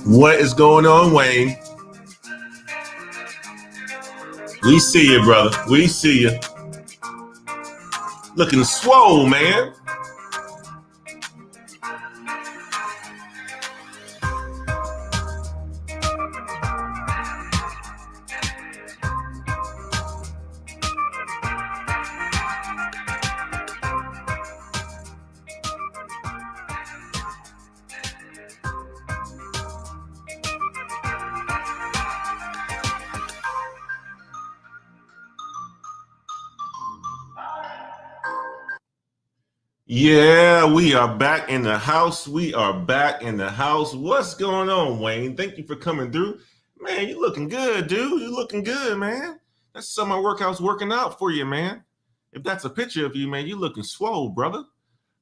What is going on, Wayne? We see you, brother. We see you. Looking swole, man. Yeah, we are back in the house. We are back in the house. What's going on, Wayne? Thank you for coming through. Man, you looking good, dude. You looking good, man. That's some of my workouts working out for you, man. If that's a picture of you, man, you looking swole, brother.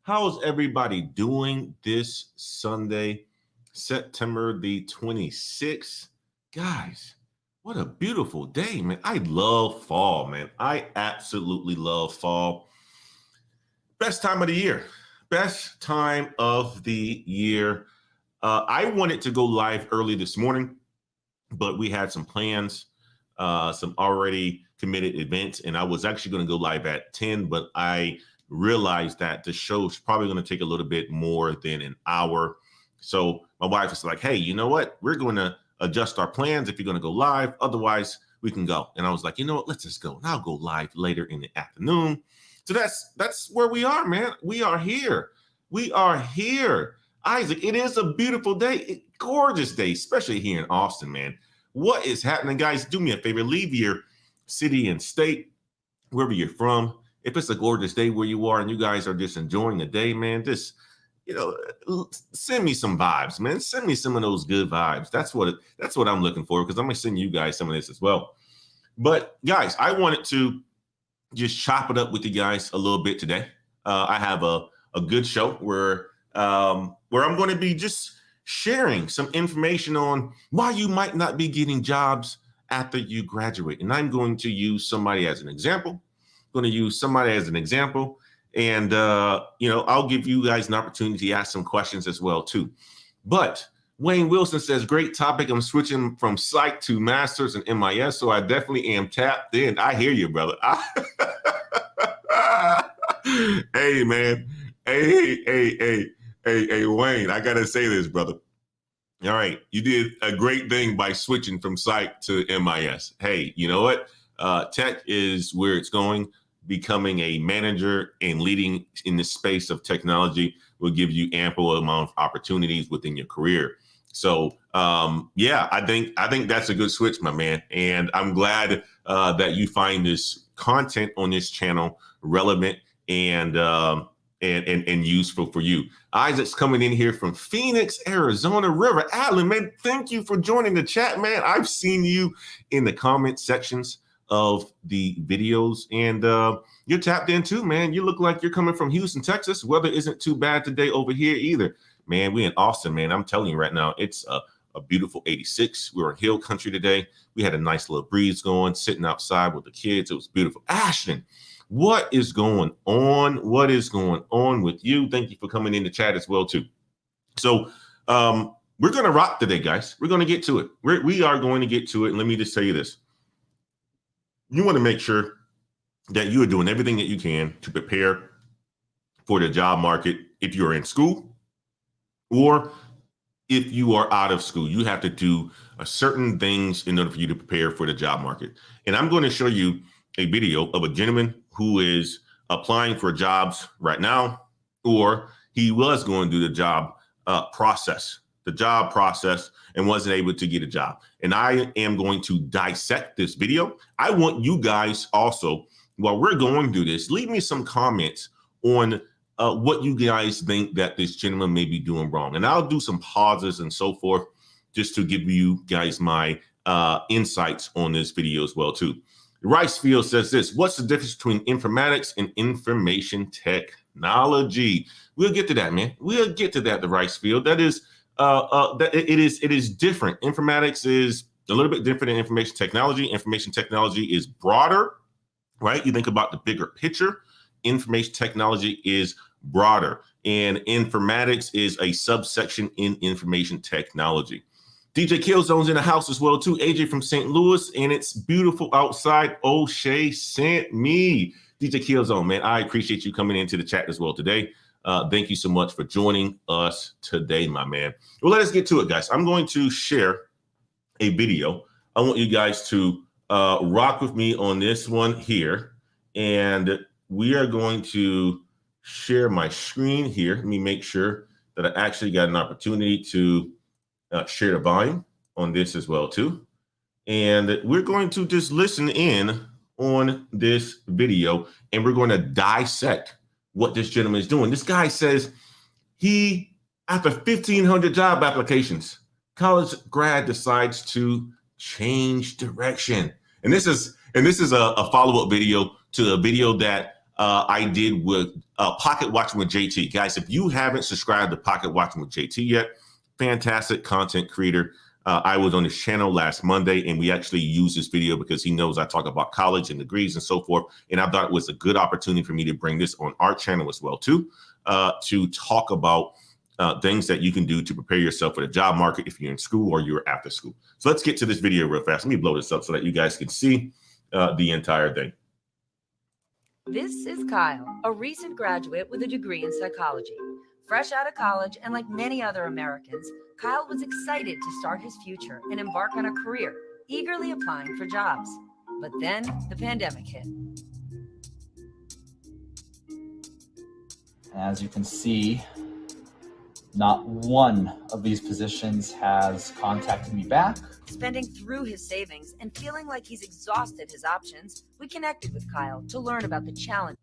How's everybody doing this Sunday, September the 26th? Guys, what a beautiful day, man. I love fall, man. I absolutely love fall. Best time of the year. Best time of the year. I wanted to go live early this morning, but we had some plans, some already committed events, and I was actually going to go live at 10, but I realized that the show's probably going to take a little bit more than an hour. So my wife was like, hey, you know what? We're going to adjust our plans if you're going to go live. Otherwise, we can go. And I was like, you know what? Let's just go. And I'll go live later in the afternoon. So that's where we are, man. We are here. We are here. Isaac, it is a beautiful day, gorgeous day, especially here in Austin, man. What is happening, guys? Do me a favor, leave your city and state, wherever you're from. If it's a gorgeous day where you are and you guys are just enjoying the day, man, just, send me some vibes, man. Send me some of those good vibes. That's what I'm looking for, because I'm going to send you guys some of this as well. But guys, I wanted to just chop it up with you guys a little bit today. I have a good show where I'm going to be just sharing some information on why you might not be getting jobs after you graduate. And I'm going to use somebody as an example. And, I'll give you guys an opportunity to ask some questions as well, too. But Wayne Wilson says, great topic. I'm switching from psych to master's and MIS, so I definitely am tapped in. I hear you, brother. Hey, man. Hey, Wayne, I got to say this, brother. All right. You did a great thing by switching from psych to MIS. Hey, you know what? Tech is where it's going. Becoming a manager and leading in the space of technology will give you ample amount of opportunities within your career. So, I think that's a good switch, my man. And I'm glad that you find this content on this channel relevant and useful for you. Isaac's coming in here from Phoenix, Arizona. River Allen, man, thank you for joining the chat, man. I've seen you in the comment sections of the videos, and you're tapped in too, man. You look like you're coming from Houston, Texas. Weather isn't too bad today over here either, man. We in Austin, man. I'm telling you right now, it's a beautiful 86. We're in hill country today. We had a nice little breeze going, sitting outside with the kids. It was beautiful. Ashton, what is going on? What is going on with you? Thank you for coming in the chat as well too. So we're going to rock today, guys. We're going to get to it. We are going to get to it. And let me just tell you this. You want to make sure that you are doing everything that you can to prepare for the job market. If you're in school or if you are out of school, you have to do certain things in order for you to prepare for the job market. And I'm going to show you a video of a gentleman who is applying for jobs right now, or he was going to do the job process, and wasn't able to get a job. And I am going to dissect this video. I want you guys also, while we're going through this, leave me some comments on what you guys think that this gentleman may be doing wrong. And I'll do some pauses and so forth just to give you guys my insights on this video as well too. Ricefield says this: what's the difference between informatics and information technology? We'll get to that, man. We'll get to that, the Ricefield. That is, it is different. Informatics is a little bit different than information technology. Information technology is broader, right? You think about the bigger picture. Information technology is broader, and informatics is a subsection in information technology. DJ Killzone's in the house as well too. AJ from St. Louis, and it's beautiful outside. O'Shea sent me. DJ Killzone, man, I appreciate you coming into the chat as well today. Thank you so much for joining us today, my man. Well, let us get to it, guys. I'm going to share a video. I want you guys to rock with me on this one here, and we are going to share my screen here. Let me make sure that I actually got an opportunity to share the volume on this as well too. And we're going to just listen in on this video, and we're going to dissect what this gentleman is doing. This guy says he, after 1,500 job applications, college grad decides to change direction. And this is a follow-up video to a video that I did with Pocket Watching with JT. Guys, if you haven't subscribed to Pocket Watching with JT yet, fantastic content creator. I was on his channel last Monday, and we actually used this video because he knows I talk about college and degrees and so forth. And I thought it was a good opportunity for me to bring this on our channel as well too, to talk about things that you can do to prepare yourself for the job market if you're in school or you're after school. So let's get to this video real fast. Let me blow this up so that you guys can see the entire thing. This is Kyle, a recent graduate with a degree in psychology. Fresh out of college, and like many other Americans, Kyle was excited to start his future and embark on a career, eagerly applying for jobs. But then the pandemic hit. As you can see, Not one of these positions has contacted me back. Spending through his savings and feeling like he's exhausted his options, we connected with Kyle to learn about the challenges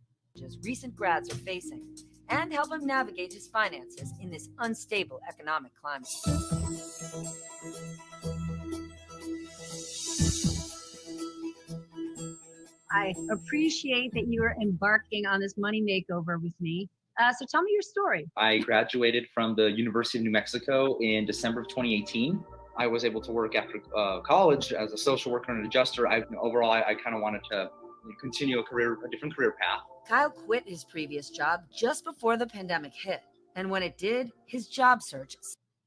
recent grads are facing and help him navigate his finances in this unstable economic climate. I appreciate that you are embarking on this money makeover with me. So tell me your story. I graduated from the University of New Mexico in December of 2018. I was able to work after college as a social worker and an adjuster. Overall, I kind of wanted to continue a different career path. Kyle quit his previous job just before the pandemic hit. And when it did, his job search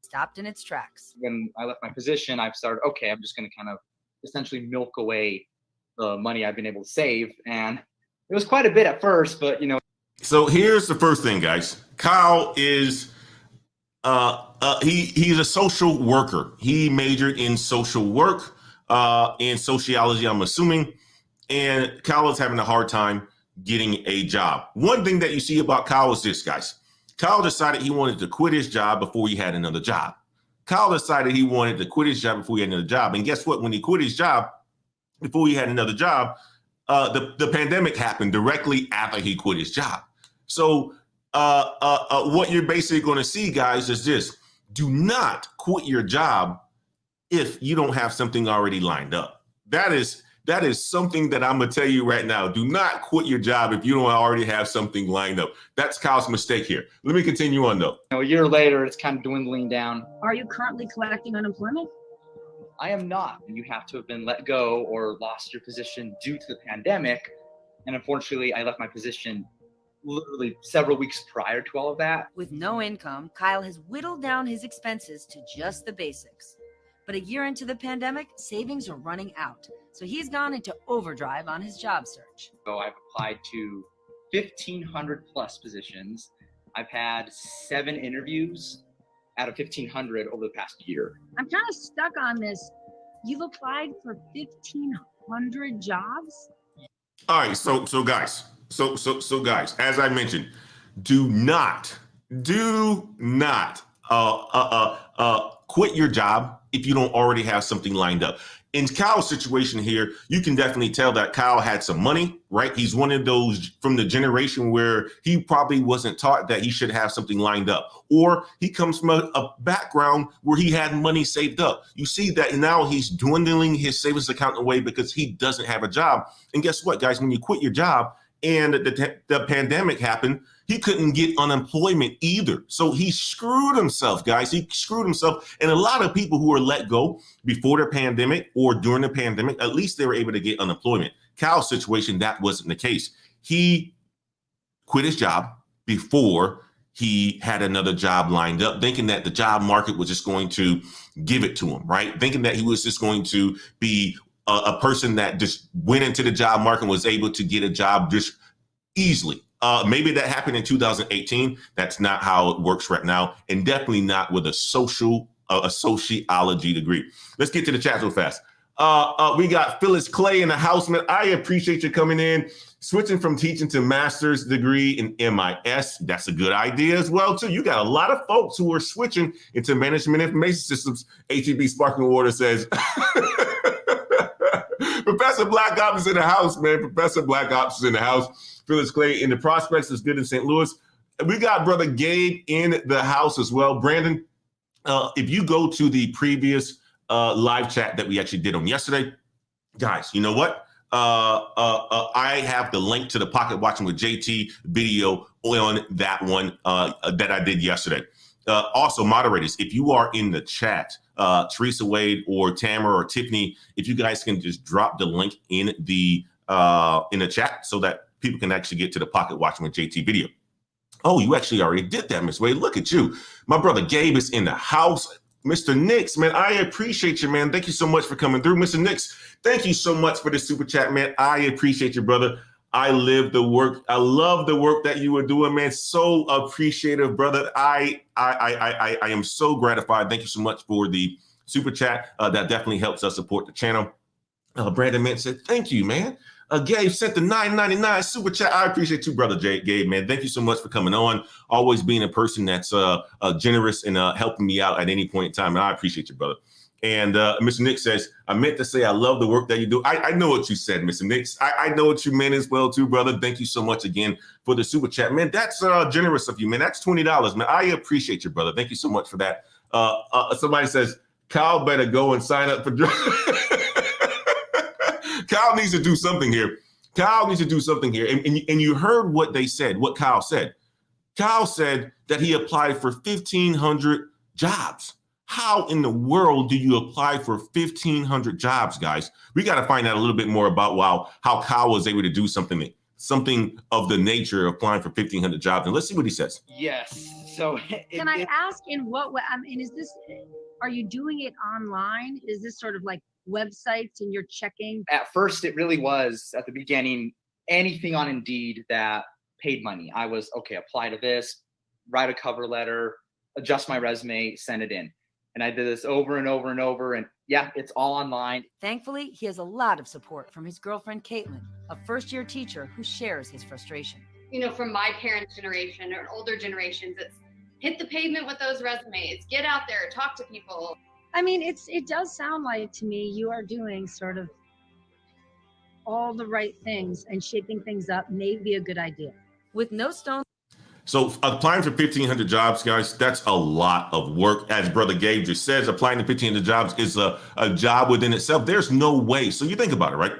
stopped in its tracks. When I left my position, I've started, okay, I'm just going to kind of essentially milk away the money I've been able to save. And it was quite a bit at first, but So here's the first thing, guys. Kyle is he's a social worker. He majored in social work, in sociology, I'm assuming. And Kyle is having a hard time getting a job. One thing that you see about Kyle is this, guys. Kyle decided he wanted to quit his job before he had another job. Kyle decided he wanted to quit his job before he had another job. And guess what? When he quit his job before he had another job, the pandemic happened directly after he quit his job. So what you're basically going to see, guys, is this. Do not quit your job if you don't have something already lined up. That is something that I'm going to tell you right now. Do not quit your job if you don't already have something lined up. That's Kyle's mistake here. Let me continue on, though. a year later, it's kind of dwindling down. Are you currently collecting unemployment? I am not. You have to have been let go or lost your position due to the pandemic. And unfortunately, I left my position literally several weeks prior to all of that. With no income, Kyle has whittled down his expenses to just the basics. But a year into the pandemic, savings are running out. So he's gone into overdrive on his job search. So I've applied to 1,500 plus positions. I've had 7 interviews out of 1,500 over the past year. I'm kind of stuck on this. You've applied for 1,500 jobs? All right, so guys, so guys, as I mentioned, do not quit your job if you don't already have something lined up. In Kyle's situation here, you can definitely tell that Kyle had some money, right? He's one of those from the generation where he probably wasn't taught that he should have something lined up, or he comes from a background where he had money saved up. You see that now he's dwindling his savings account away because he doesn't have a job. And guess what, guys? When you quit your job and the pandemic happened, he couldn't get unemployment either. So he screwed himself, guys. He screwed himself. And a lot of people who were let go before the pandemic or during the pandemic, at least they were able to get unemployment. Kyle's situation, that wasn't the case. He quit his job before he had another job lined up, thinking that the job market was just going to give it to him, right? Thinking that he was just going to be a person that just went into the job market and was able to get a job just easily. Maybe that happened in 2018. That's not how it works right now, and definitely not with a sociology degree. Let's get to the chat real fast. We got Phyllis Clay in the house, man. I appreciate you coming in. Switching from teaching to master's degree in MIS. That's a good idea as well, too. You got a lot of folks who are switching into management information systems. HEB Sparkling Water says, Professor Black Ops is in the house, man. Professor Black Ops is in the house. Phyllis Clay in the Prospects is good in St. Louis. We got Brother Gabe in the house as well. Brandon, if you go to the previous live chat that we actually did on yesterday, guys, you know what? I have the link to the Pocket Watching with JT video on that one that I did yesterday. Also, moderators, if you are in the chat, Teresa Wade or Tamara or Tiffany, if you guys can just drop the link in the chat so that people can actually get to the Pocket Watching with JT video. Oh, you actually already did that, Miss Wade. Look at you. My brother Gabe is in the house. Mr. Nix, man, I appreciate you, man. Thank you so much for coming through. Mr. Nix, thank you so much for the super chat, man. I appreciate you, brother. I live the work. I love the work that you are doing, man. So appreciative, brother. I am so gratified. Thank you so much for the super chat. That definitely helps us support the channel. Brandon Mint said, thank you, man. Gabe sent the $9.99 super chat. I appreciate you, brother Gabe, man. Thank you so much for coming on. Always being a person that's generous and helping me out at any point in time. And I appreciate you, brother. And Mr. Nick says, I meant to say I love the work that you do. I know what you said, Mr. Nick. I know what you meant as well, too, brother. Thank you so much again for the super chat, man. That's generous of you, man. That's $20, man. I appreciate you, brother. Thank you so much for that. Somebody says, Kyle better go and sign up for Kyle needs to do something here. Kyle needs to do something here. And you heard what they said, what Kyle said. Kyle said that he applied for 1,500 jobs. How in the world do you apply for 1,500 jobs, guys? We got to find out a little bit more about how Kyle was able to do something of the nature of applying for 1,500 jobs. And let's see what he says. Yes. So Can I ask in what way? I mean, are you doing it online? Is this sort of like websites and you're checking? At first, it really was at the beginning, anything on Indeed that paid money. I was, okay, apply to this, write a cover letter, adjust my resume, send it in. And I did this over and over and over. And yeah, it's all online. Thankfully, he has a lot of support from his girlfriend, Caitlin, a first-year teacher who shares his frustration. You know, from my parents' generation or older generations, it's hit the pavement with those resumes, get out there, talk to people. I mean, it does sound like to me you are doing sort of all the right things, and shaping things up may be a good idea. With no stone. So applying for 1,500 jobs, guys, that's a lot of work. As Brother Gabe just says, applying to 1,500 jobs is a job within itself. There's no way. So you think about it, right?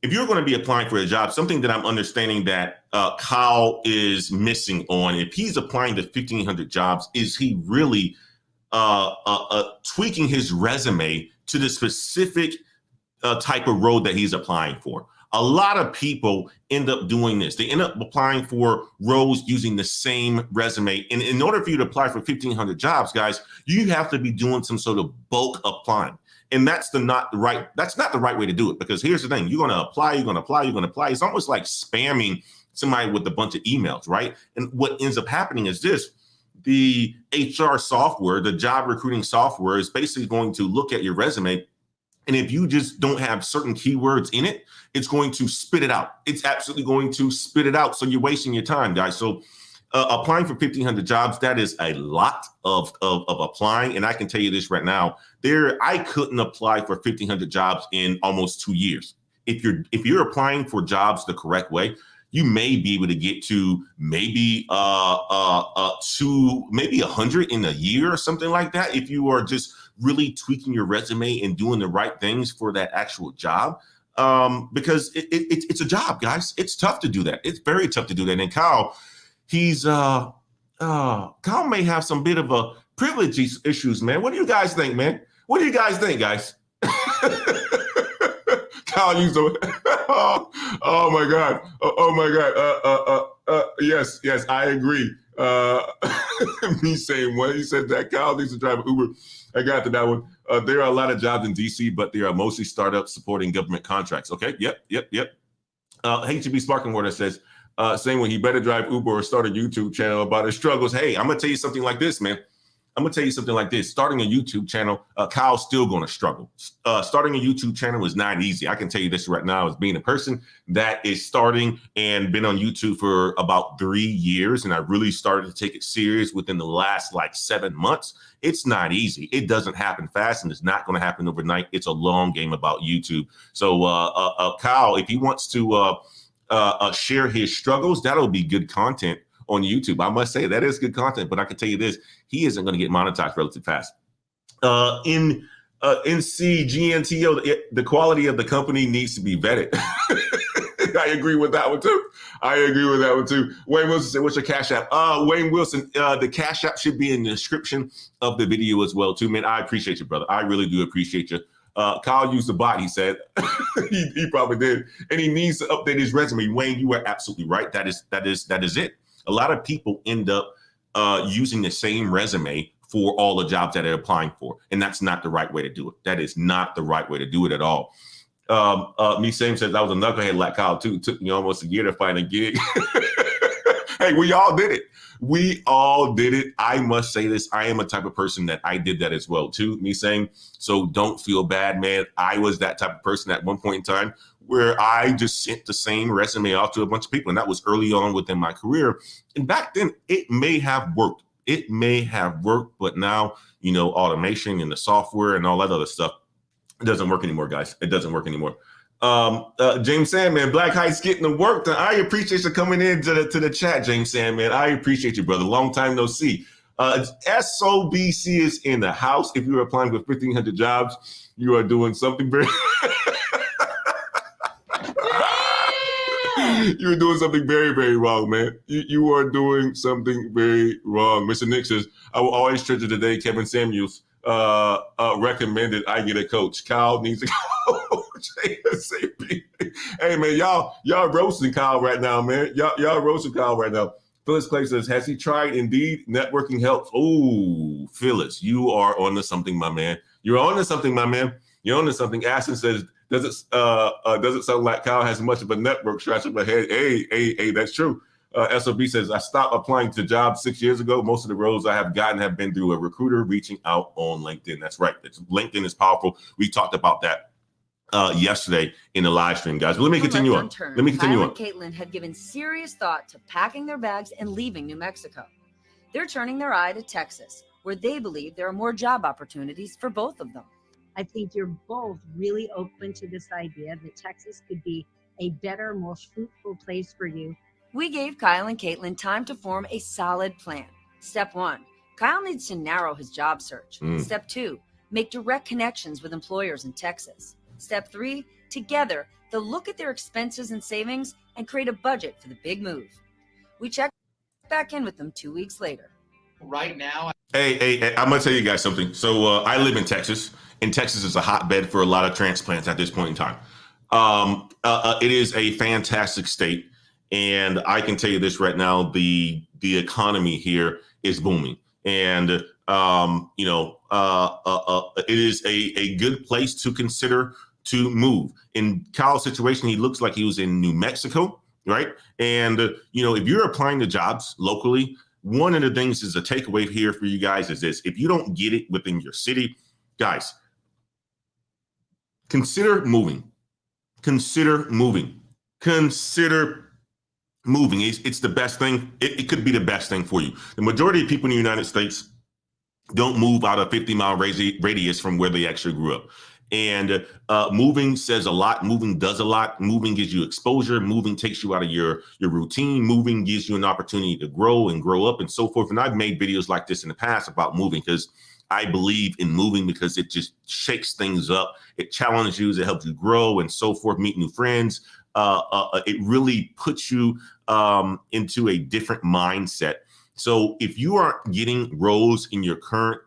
If you're going to be applying for a job, something that I'm understanding that Kyle is missing on, if he's applying to 1,500 jobs, is he really tweaking his resume to the specific type of role that he's applying for? A lot of people end up doing this. They end up applying for roles using the same resume. And in order for you to apply for 1,500 jobs, guys, you have to be doing some sort of bulk applying. And that's not the right way to do it, because here's the thing. You're going to apply, you're going to apply, you're going to apply. It's almost like spamming somebody with a bunch of emails, right? And what ends up happening is this. The HR software, the job recruiting software, is basically going to look at your resume. And if you just don't have certain keywords in it, it's going to spit it out. It's absolutely going to spit it out. So you're wasting your time, guys. So applying for 1,500 jobs, that is a lot of applying. And I can tell you this right now, I couldn't apply for 1,500 jobs in almost 2 years. If you're applying for jobs the correct way, you may be able to get to maybe 100 in a year or something like that, if you are just really tweaking your resume and doing the right things for that actual job. Because it's a job, guys. It's tough to do that. It's very tough to do that. And Kyle, Kyle may have some bit of a privilege issues, man. What do you guys think, man? What do you guys think, guys? Kyle used to. Oh my God. Oh my God. Yes, I agree. Me saying what he said that Kyle needs to drive an Uber. I got to that one. There are a lot of jobs in DC, but they are mostly startups supporting government contracts. Okay. Yep. HB Sparking Water says, saying when he better drive Uber or start a YouTube channel about his struggles. Hey, I'm gonna tell you something like this, man. Starting a YouTube channel, Kyle's still going to struggle. Starting a YouTube channel is not easy. I can tell you this right now, as being a person that is starting and been on YouTube for about 3 years. And I really started to take it serious within the last 7 months. It's not easy. It doesn't happen fast, and it's not going to happen overnight. It's a long game about YouTube. So Kyle, if he wants to share his struggles, that'll be good content on YouTube. I must say that is good content, but I can tell you this, he isn't going to get monetized relatively fast. In NCGNTO, the quality of the company needs to be vetted. I agree with that one too. Wayne Wilson said, what's your Cash App? Wayne Wilson, the Cash App should be in the description of the video as well too, man. I appreciate you, brother. I really do appreciate you. Kyle used the bot, he said. he probably did. And he needs to update his resume. Wayne, you are absolutely right. That is it. A lot of people end up using the same resume for all the jobs that they're applying for. And that's not the right way to do it. That is not the right way to do it at all. Me Same says, I was a knucklehead like Kyle too. It took me almost a year to find a gig. Hey, we all did it. We all did it. I must say this. I am a type of person that I did that as well, too. Me saying, so don't feel bad, man. I was that type of person at one point in time where I just sent the same resume out to a bunch of people. And that was early on within my career. And back then, it may have worked. It may have worked. But now, you know, automation and the software and all that other stuff, it doesn't work anymore, guys. It doesn't work anymore. James Sandman, Black Heights getting the work done. I appreciate you coming in to the chat, James Sandman. I appreciate you, brother. Long time no see. SOBC is in the house. If you're applying for 1,500 jobs, you are doing something very you're doing something very, very wrong, man. You are doing something very wrong. Mr. Nick says, I will always treasure the day Kevin Samuels recommended I get a coach. Kyle needs a coach. ASAP. Hey, man, y'all roasting Kyle right now, man. Y'all roasting Kyle right now. Phyllis Clay says, has he tried Indeed? Networking helps. Oh, Phyllis, you are on to something, my man. You're on to something, my man. You're on to something. Ashton says, does it sound like Kyle has much of a network scratching my head? Hey, that's true. SOB says, I stopped applying to jobs 6 years ago. Most of the roles I have gotten have been through a recruiter reaching out on LinkedIn. That's right. LinkedIn is powerful. We talked about that yesterday in the live stream, guys. But let me continue on. Kyle and Caitlin had given serious thought to packing their bags and leaving New Mexico. They're turning their eye to Texas, where they believe there are more job opportunities for both of them. I think you're both really open to this idea that Texas could be a better, more fruitful place for you. We gave Kyle and Caitlin time to form a solid plan. Step 1, Kyle needs to narrow his job search. Step 2, make direct connections with employers in Texas. Step 3, together, they'll look at their expenses and savings and create a budget for the big move. We checked back in with them 2 weeks later. Right now. Hey, I'm going to tell you guys something. So I live in Texas, and Texas is a hotbed for a lot of transplants at this point in time. It is a fantastic state. And I can tell you this right now, the economy here is booming. And, it is a good place to consider to move. In Kyle's situation, he looks like he was in New Mexico, right? And, if you're applying to jobs locally, one of the things is a takeaway here for you guys is this. If you don't get it within your city, guys, consider moving. Consider moving. It's the best thing. It could be the best thing for you. The majority of people in the United States don't move out of 50-mile radius from where they actually grew up. And moving says a lot. Moving does a lot. Moving gives you exposure. Moving takes you out of your routine. Moving gives you an opportunity to grow and grow up and so forth. And I've made videos like this in the past about moving because I believe in moving because it just shakes things up. It challenges you. It helps you grow and so forth, meet new friends. It really puts you into a different mindset. So if you aren't getting roles in your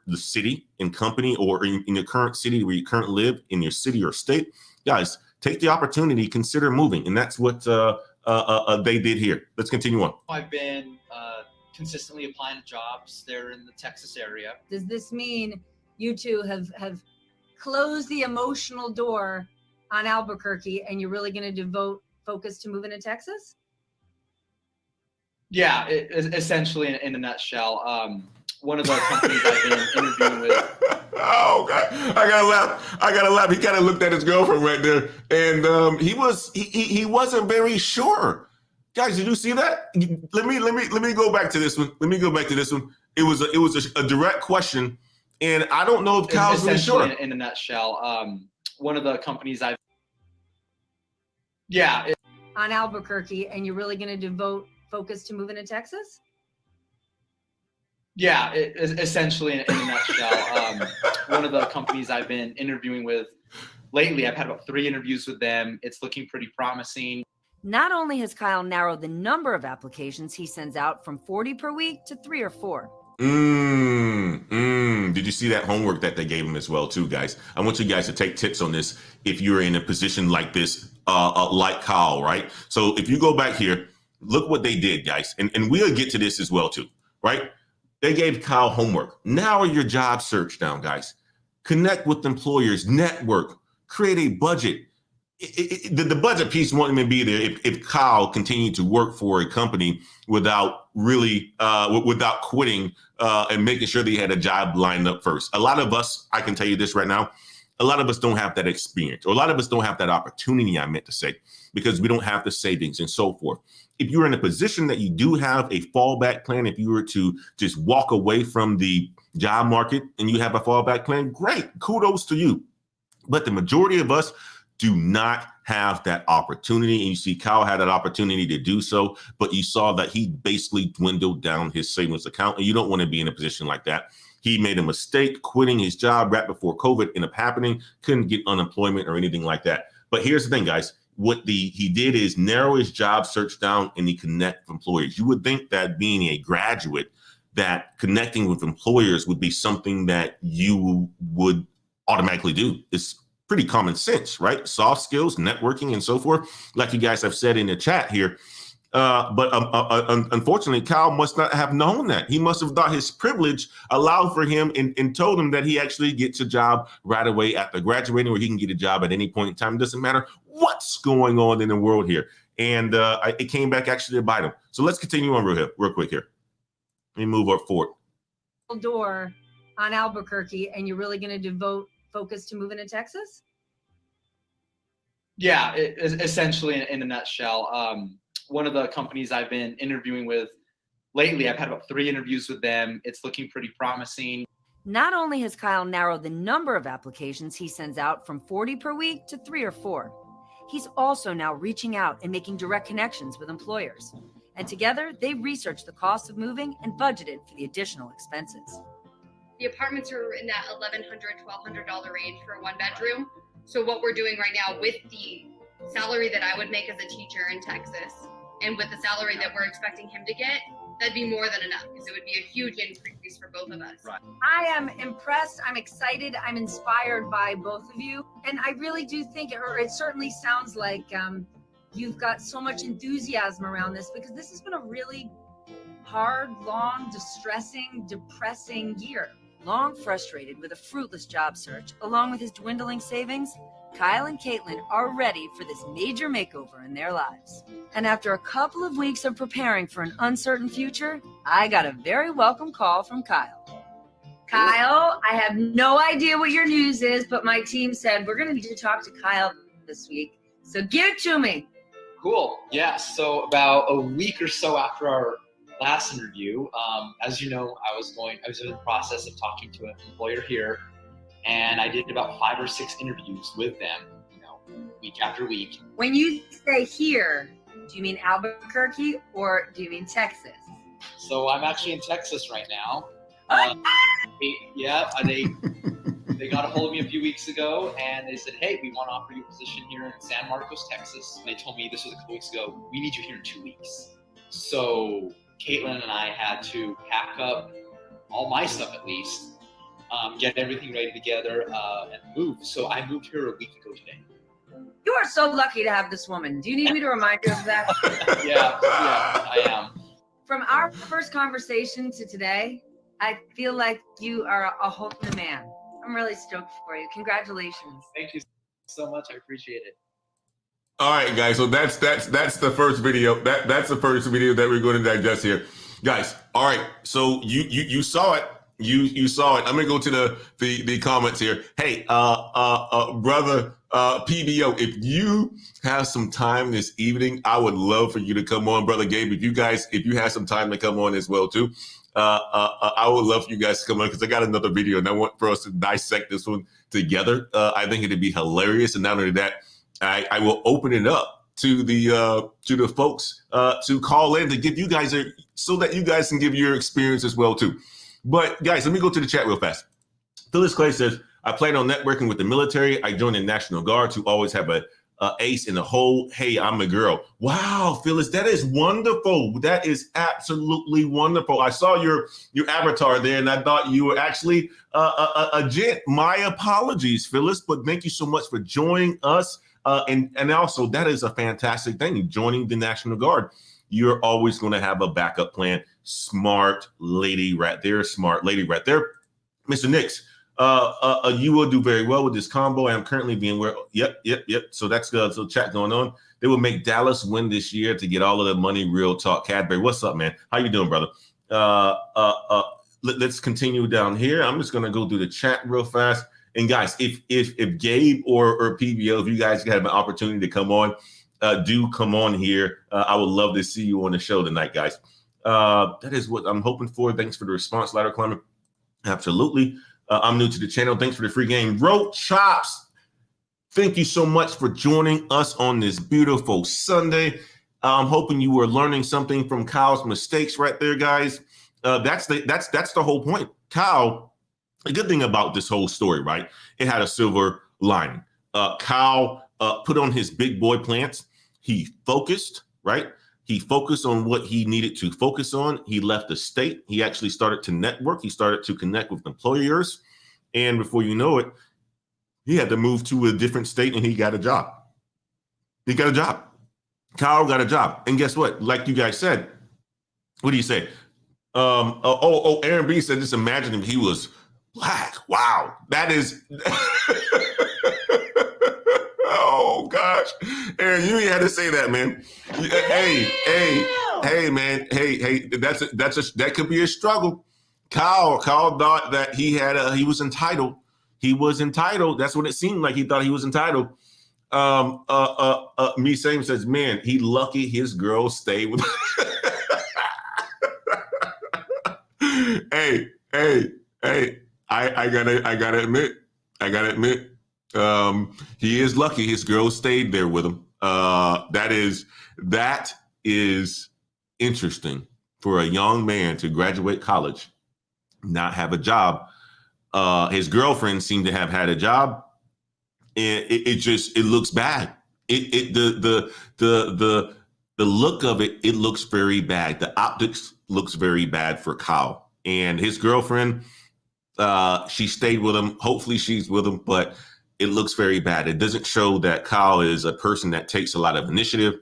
the city and company or in your current city where you currently live in your city or state, guys, take the opportunity, consider moving. And that's what they did here. Let's continue on. I've been consistently applying to jobs there in the Texas area. Does this mean you two have closed the emotional door on Albuquerque and you're really going to devote focus to moving to Texas? Yeah, essentially in a nutshell. One of the companies I've been interviewing with. Oh, God. I gotta laugh. He kind of looked at his girlfriend right there, and he wasn't very sure. Guys, did you see that? Let me go back to this one. It was a direct question, and I don't know if Kyle's really sure. In a nutshell, one of the companies I've. On Albuquerque, and you're really going to devote focus to moving to Texas? Yeah, essentially in a nutshell. One of the companies I've been interviewing with lately, I've had about 3 interviews with them. It's looking pretty promising. Not only has Kyle narrowed the number of applications he sends out from 40 per week to 3 or 4. Did you see that homework that they gave him as well, too, guys? I want you guys to take tips on this if you're in a position like this, like Kyle, right? So if you go back here, look what they did, guys. And we'll get to this as well, too, right? They gave Kyle homework. Narrow your job search down, guys. Connect with employers, network, create a budget, the budget piece wouldn't even be there if Kyle continued to work for a company without really without quitting and making sure that he had a job lined up first. A lot of us, I can tell you this right now, a lot of us don't have that experience, or a lot of us don't have that opportunity, I meant to say, because we don't have the savings and so forth. If you're in a position that you do have a fallback plan, if you were to just walk away from the job market and you have a fallback plan, great, kudos to you. But the majority of us do not have that opportunity. And you see Kyle had that opportunity to do so, but you saw that he basically dwindled down his savings account, and you don't want to be in a position like that. He made a mistake quitting his job right before COVID ended up happening, couldn't get unemployment or anything like that. But here's the thing, guys. What he did is narrow his job search down and he connect with employers. You would think that being a graduate, that connecting with employers would be something that you would automatically do. It's pretty common sense, right? Soft skills, networking, and so forth, like you guys have said in the chat here. But unfortunately, Kyle must not have known that. He must have thought his privilege allowed for him and told him that he actually gets a job right away after graduating, or he can get a job at any point in time. It doesn't matter what's going on in the world here. And it came back actually to bite him. So let's continue on real quick here. Let me move up forward. Door on Albuquerque, and you're really going to devote focus to moving to Texas? Yeah, essentially in a nutshell. One of the companies I've been interviewing with lately, I've had about 3 interviews with them. It's looking pretty promising. Not only has Kyle narrowed the number of applications he sends out from 40 per week to 3 or 4, he's also now reaching out and making direct connections with employers. And together, they researched the cost of moving and budgeted for the additional expenses. The apartments are in that $1,100, $1,200 range for a 1-bedroom. So what we're doing right now with the salary that I would make as a teacher in Texas, and with the salary that we're expecting him to get, that'd be more than enough, because it would be a huge increase for both of us. Right. I am impressed. I'm excited. I'm inspired by both of you. And I really do think, or it certainly sounds like you've got so much enthusiasm around this, because this has been a really hard, long, distressing, depressing year. Long frustrated with a fruitless job search, along with his dwindling savings, Kyle and Caitlin are ready for this major makeover in their lives. And after a couple of weeks of preparing for an uncertain future, I got a very welcome call from Kyle. Kyle, I have no idea what your news is, but my team said we're going to need to talk to Kyle this week. So give it to me. Cool. Yeah. So about a week or so after our last interview, as you know, I was in the process of talking to an employer here, and I did about 5 or 6 interviews with them, week after week. When you say here, do you mean Albuquerque or do you mean Texas? So I'm actually in Texas right now. They got a hold of me a few weeks ago, and they said, hey, we want to offer you a position here in San Marcos, Texas. And they told me, this was a couple weeks ago, we need you here in 2 weeks. So Caitlin and I had to pack up all my stuff, at least, get everything ready together, and move. So I moved here a week ago today. You are so lucky to have this woman. Do you need me to remind you of that? Yeah, I am. From our first conversation to today, I feel like you are a whole new man. I'm really stoked for you. Congratulations. Thank you so much. I appreciate it. All right, guys. So that's the first video. That's the first video that we're going to digest here, guys. All right. So you saw it. You saw it. I'm gonna go to the comments here. Hey, brother PBO, if you have some time this evening, I would love for you to come on, brother Gabe. If you have some time to come on as well too, I would love for you guys to come on, because I got another video and I want for us to dissect this one together. I think it'd be hilarious, and not only that, I will open it up to the folks to call in to give you guys so that you guys can give your experience as well too. But guys, let me go to the chat real fast. Phyllis Clay says, I plan on networking with the military. I joined the National Guard to always have a ace in the hole. Hey, I'm a girl. Wow, Phyllis, that is wonderful. That is absolutely wonderful. I saw your avatar there, and I thought you were actually a gent. My apologies, Phyllis, but thank you so much for joining us. And also, that is a fantastic thing, joining the National Guard. You're always going to have a backup plan. Smart lady right there. Smart lady right there. Mr. Nix, You will do very well with this combo. I am currently being where. Yep. So that's good. So chat going on. They will make Dallas win this year to get all of the money. Real talk. Cadbury, what's up, man? How you doing, brother? Let's continue down here. I'm just gonna go through the chat real fast. And guys, if Gabe or PBO, if you guys have an opportunity to come on, do come on here. I would love to see you on the show tonight, guys. That is what I'm hoping for. Thanks for the response, Ladder Climber. Absolutely. I'm new to the channel. Thanks for the free game. Road Chops, thank you so much for joining us on this beautiful Sunday. I'm hoping you were learning something from Kyle's mistakes right there, guys. That's the whole point. Kyle, the good thing about this whole story, right? It had a silver lining. Kyle put on his big boy plants. He focused, right? He focused on what he needed to focus on. He left the state. He actually started to network. He started to connect with employers. And before you know it, he had to move to a different state and he got a job. He got a job. Kyle got a job. And guess what? Like you guys said, what do you say? Aaron B said, just imagine if he was black. Wow. That is... Oh gosh, Aaron, you had to say that, man. Hey, man. Hey, that could be a struggle. Kyle thought that he was entitled. He was entitled. That's what it seemed like. He thought he was entitled. Me same says, man, he lucky his girl stayed with. Hey, I gotta admit. He is lucky his girl stayed there with him. That is interesting for a young man to graduate college, not have a job. His girlfriend seemed to have had a job, and it looks bad. The look of it looks very bad. The optics looks very bad for Kyle and his girlfriend. She stayed with him. Hopefully she's with him, but it looks very bad. It doesn't show that Kyle is a person that takes a lot of initiative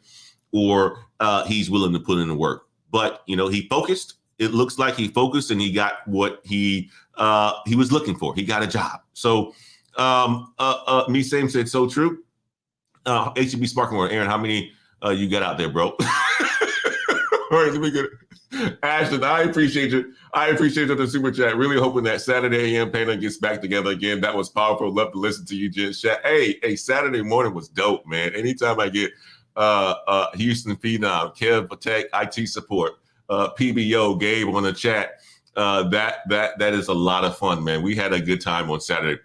or he's willing to put in the work. But, he focused. It looks like he focused and he got what he was looking for. He got a job. So me same said so true. HB Sparkling Water. Aaron, how many you got out there, bro? All right, let me get it. Ashton, I appreciate you. I appreciate the super chat. Really hoping that Saturday AM panel gets back together again. That was powerful. Love to listen to you, Jen. Hey, Saturday morning was dope, man. Anytime I get Houston Phenom, Kev Patek, IT support, PBO, Gabe on the chat, that is a lot of fun, man. We had a good time on Saturday.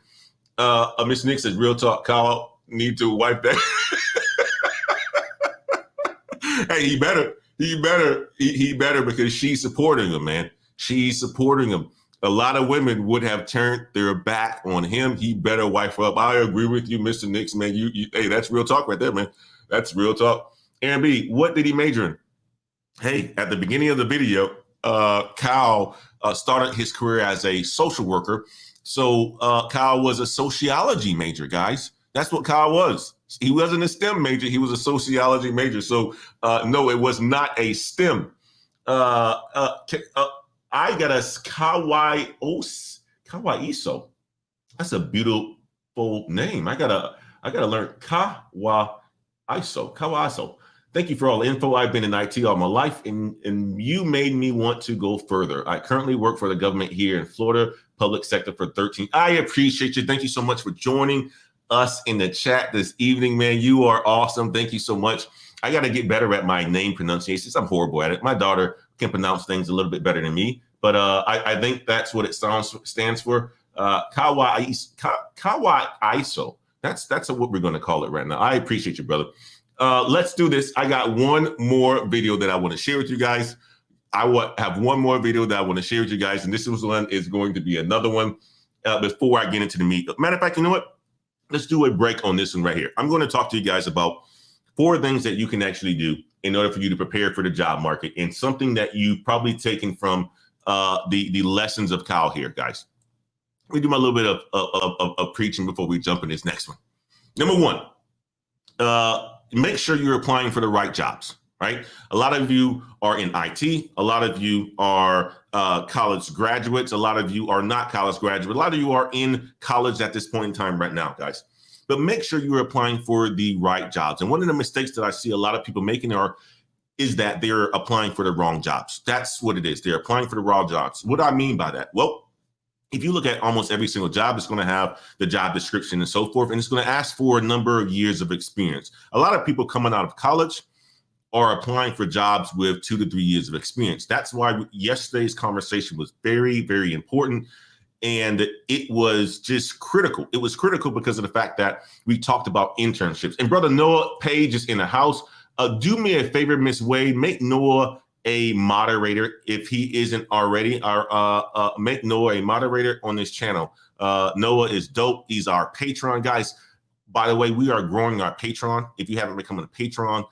Miss Nick says, real talk, Kyle, need to wipe that. Hey, he better because she's supporting him, man. She's supporting him. A lot of women would have turned their back on him. He better wife her up. I agree with you, Mr. Nix, man. Hey, that's real talk right there, man. That's real talk. Aaron B, what did he major in? Hey, at the beginning of the video, Kyle started his career as a social worker. So Kyle was a sociology major, guys. That's what Kyle was. He wasn't a STEM major. He was a sociology major. So no, it was not a STEM. I got a Kawaiiso. That's a beautiful name. I gotta learn Kawaiiso. Thank you for all the info. I've been in IT all my life, and you made me want to go further. I currently work for the government here in Florida, public sector for 13. I appreciate you. Thank you so much for joining us in the chat this evening, man. You are awesome. Thank you so much. I got to get better at my name pronunciations. I'm horrible at it. My daughter can pronounce things a little bit better than me, but I think that's what it stands for. Kawaiiso. That's what we're going to call it right now. I appreciate you, brother. Let's do this. I got one more video that I want to share with you guys. I have one more video that I want to share with you guys, and this one is going to be another one before I get into the meat. Matter of fact, you know what? Let's do a break on this one right here. I'm going to talk to you guys about 4 things that you can actually do in order for you to prepare for the job market, and something that you've probably taken from the lessons of Kyle here, guys. Let me do my little bit of preaching before we jump in this next one. Number 1, make sure you're applying for the right jobs. right? A lot of you are in IT. A lot of you are college graduates. A lot of you are not college graduates. A lot of you are in college at this point in time right now, guys. But make sure you're applying for the right jobs. And one of the mistakes that I see a lot of people making is that they're applying for the wrong jobs. That's what it is. They're applying for the wrong jobs. What do I mean by that? Well, if you look at almost every single job, it's going to have the job description and so forth, and it's going to ask for a number of years of experience. A lot of people coming out of college are applying for jobs with 2 to 3 years of experience. That's why yesterday's conversation was very, very important. And it was just critical. It was critical because of the fact that we talked about internships. And Brother Noah Page is in the house. Do me a favor, Miss Wade, make Noah a moderator if he isn't already. Make Noah a moderator on this channel. Noah is dope. He's our Patreon, guys. By the way, we are growing our Patreon. If you haven't become a Patreon,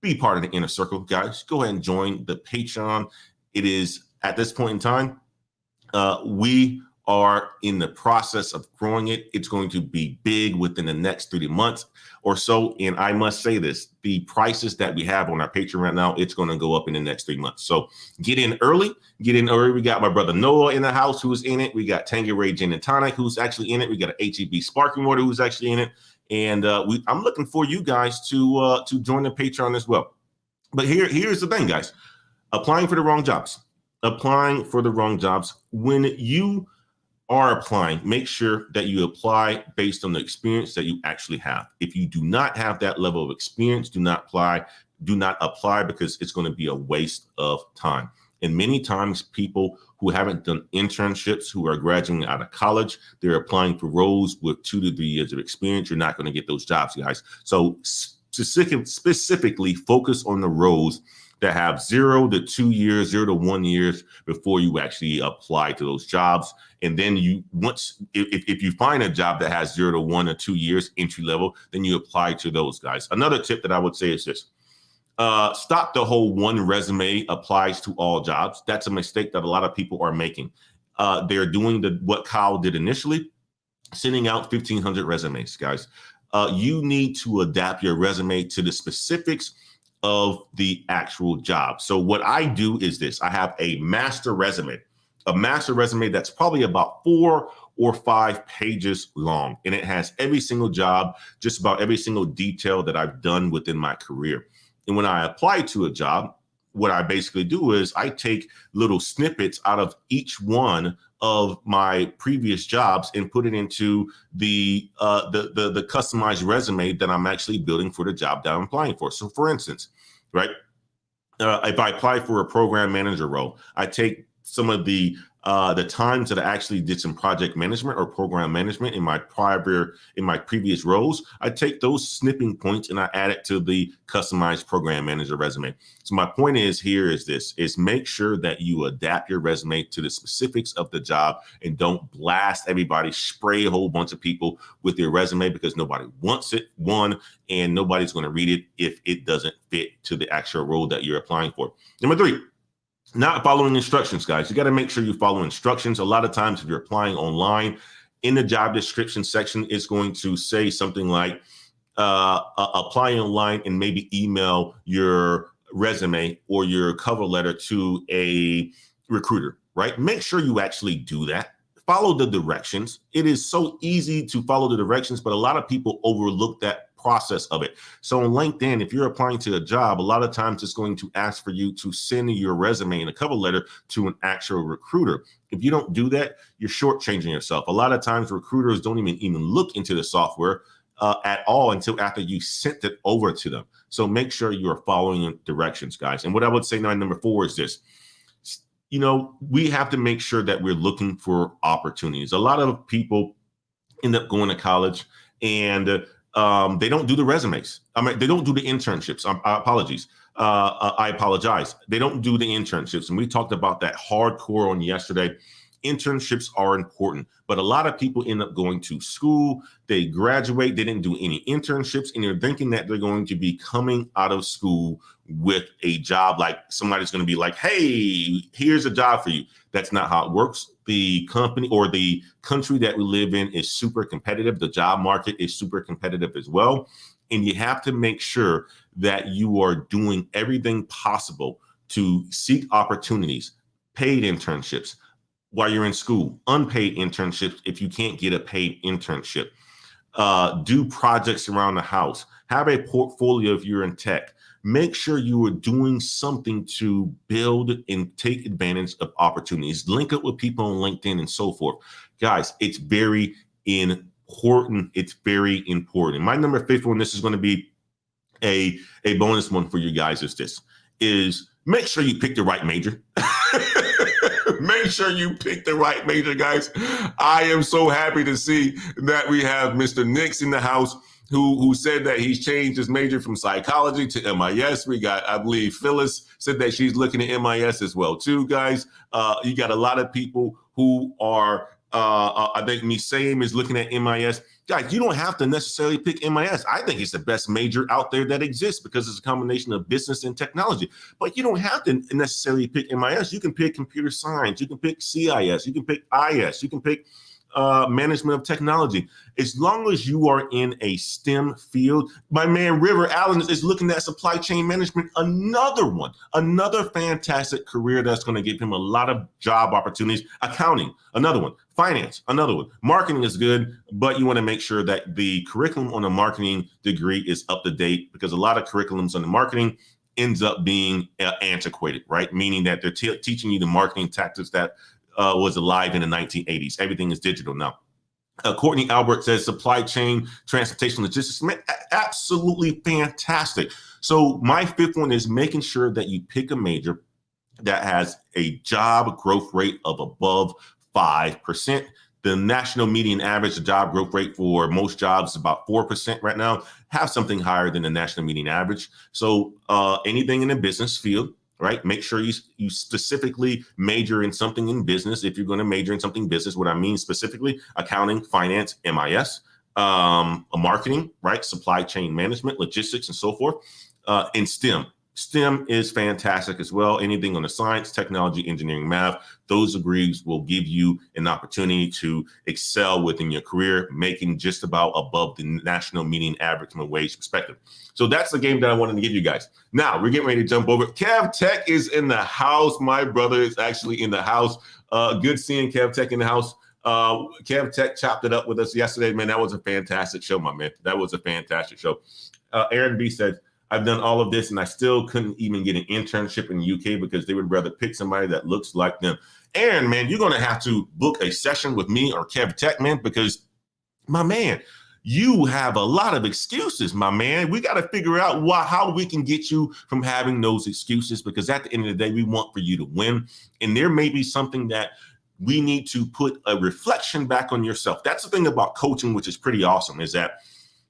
be part of the inner circle, guys. Go ahead and join the Patreon. It is at this point in time, we are in the process of growing it. It's going to be big within the next 3 months or so. And I must say this, the prices that we have on our Patreon right now, it's going to go up in the next 3 months. So get in early, get in early. We got my brother Noah in the house who's in it. We got Tanqueray Gin and Tonic who's actually in it. We got an HEB Sparkling Water who's actually in it. And I'm looking for you guys to join the Patreon as well. But here's the thing, guys. Applying for the wrong jobs. Applying for the wrong jobs. When you are applying, make sure that you apply based on the experience that you actually have. If you do not have that level of experience, do not apply. Do not apply because it's going to be a waste of time. And many times people who haven't done internships, who are graduating out of college, they're applying for roles with 2 to 3 years of experience. You're not going to get those jobs, guys. So specifically focus on the roles that have 0 to 2 years, 0 to 1 years before you actually apply to those jobs. And then if you find a job that has 0 to 1 or 2 years entry level, then you apply to those guys. Another tip that I would say is this. Stop the whole one resume applies to all jobs. That's a mistake that a lot of people are making. They're doing what Kyle did initially, sending out 1,500 resumes, guys. You need to adapt your resume to the specifics of the actual job. So what I do is this. I have a master resume that's probably about 4 or 5 pages long. And it has every single job, just about every single detail that I've done within my career. And when I apply to a job, what I basically do is I take little snippets out of each one of my previous jobs and put it into the customized resume that I'm actually building for the job that I'm applying for. So for instance, right, if I apply for a program manager role, I take some of the times that I actually did some project management or program management in my previous roles. I take those snipping points and I add it to the customized program manager resume. So my point is make sure that you adapt your resume to the specifics of the job and don't blast everybody, spray a whole bunch of people with your resume because nobody wants it, and nobody's going to read it if it doesn't fit to the actual role that you're applying for. Number 3. Not following instructions, guys. You got to make sure you follow instructions. A lot of times if you're applying online, in the job description section, it's going to say something like apply online and maybe email your resume or your cover letter to a recruiter, right? Make sure you actually do that. Follow the directions. It is so easy to follow the directions, but a lot of people overlook that process of it. So on LinkedIn, if you're applying to a job, a lot of times it's going to ask for you to send your resume and a cover letter to an actual recruiter. If you don't do that, you're shortchanging yourself. A lot of times recruiters don't even look into the software at all until after you sent it over to them. So make sure you're following directions, guys. And what I would say now, number 4 is this. We have to make sure that we're looking for opportunities. A lot of people end up going to college and they don't do the resumes. They don't do the internships. I apologize. They don't do the internships. And we talked about that hardcore on yesterday. Internships are important, but a lot of people end up going to school. They graduate. They didn't do any internships, and they're thinking that they're going to be coming out of school with a job, like somebody's going to be like, hey, here's a job for you. That's not how it works. The company or the country that we live in is super competitive. The job market is super competitive as well. And you have to make sure that you are doing everything possible to seek opportunities, paid internships while you're in school, unpaid internships if you can't get a paid internship. Do projects around the house. Have a portfolio if you're in tech. Make sure you are doing something to build and take advantage of opportunities. Link up with people on LinkedIn and so forth. Guys, it's very important. It's very important. My number 5 one, this is going to be a bonus one for you guys, is make sure you pick the right major. Make sure you pick the right major, guys. I am so happy to see that we have Mr. Nix in the house who said that he's changed his major from psychology to MIS. We got, I believe, Phyllis said that she's looking at MIS as well, too, guys. You got a lot of people who are, I think Same is looking at MIS. Guys, you don't have to necessarily pick MIS. I think it's the best major out there that exists because it's a combination of business and technology. But you don't have to necessarily pick MIS. You can pick computer science. You can pick CIS. You can pick IS. You can pick management of technology. As long as you are in a STEM field. My man River Allen is looking at supply chain management, another fantastic career that's going to give him a lot of job opportunities. Accounting, another one. Finance, another one. Marketing is good, but you want to make sure that the curriculum on a marketing degree is up to date, because a lot of curriculums on the marketing ends up being antiquated, right? Meaning that they're teaching you the marketing tactics that was alive in the 1980s. Everything is digital now. Courtney Albert says supply chain, transportation, logistics, man, absolutely fantastic. So my 5th one is making sure that you pick a major that has a job growth rate of above 5%. The national median average job growth rate for most jobs is about 4% right now. Have something higher than the national median average. So anything in the business field, right? Make sure you specifically major in something in business. If you're going to major in something business, what I mean specifically, accounting, finance, MIS, marketing, right? Supply chain management, logistics, and so forth. And STEM. STEM is fantastic as well. Anything on the science, technology, engineering, math, those degrees will give you an opportunity to excel within your career, making just about above the national median average from a wage perspective. So that's the game that I wanted to give you guys. Now we're getting ready to jump over. Kev Tech is in the house. My brother is actually in the house. Good seeing Kev Tech in the house. Kev Tech chopped it up with us yesterday, man. That was a fantastic show, my man. That was a fantastic show. Aaron B said, I've done all of this and I still couldn't even get an internship in the UK because they would rather pick somebody that looks like them. Aaron, man, you're going to have to book a session with me or Kev Tech, man, because, my man, you have a lot of excuses, my man. We got to figure out how we can get you from having those excuses, because at the end of the day, we want for you to win. And there may be something that we need to put a reflection back on yourself. That's the thing about coaching, which is pretty awesome, is that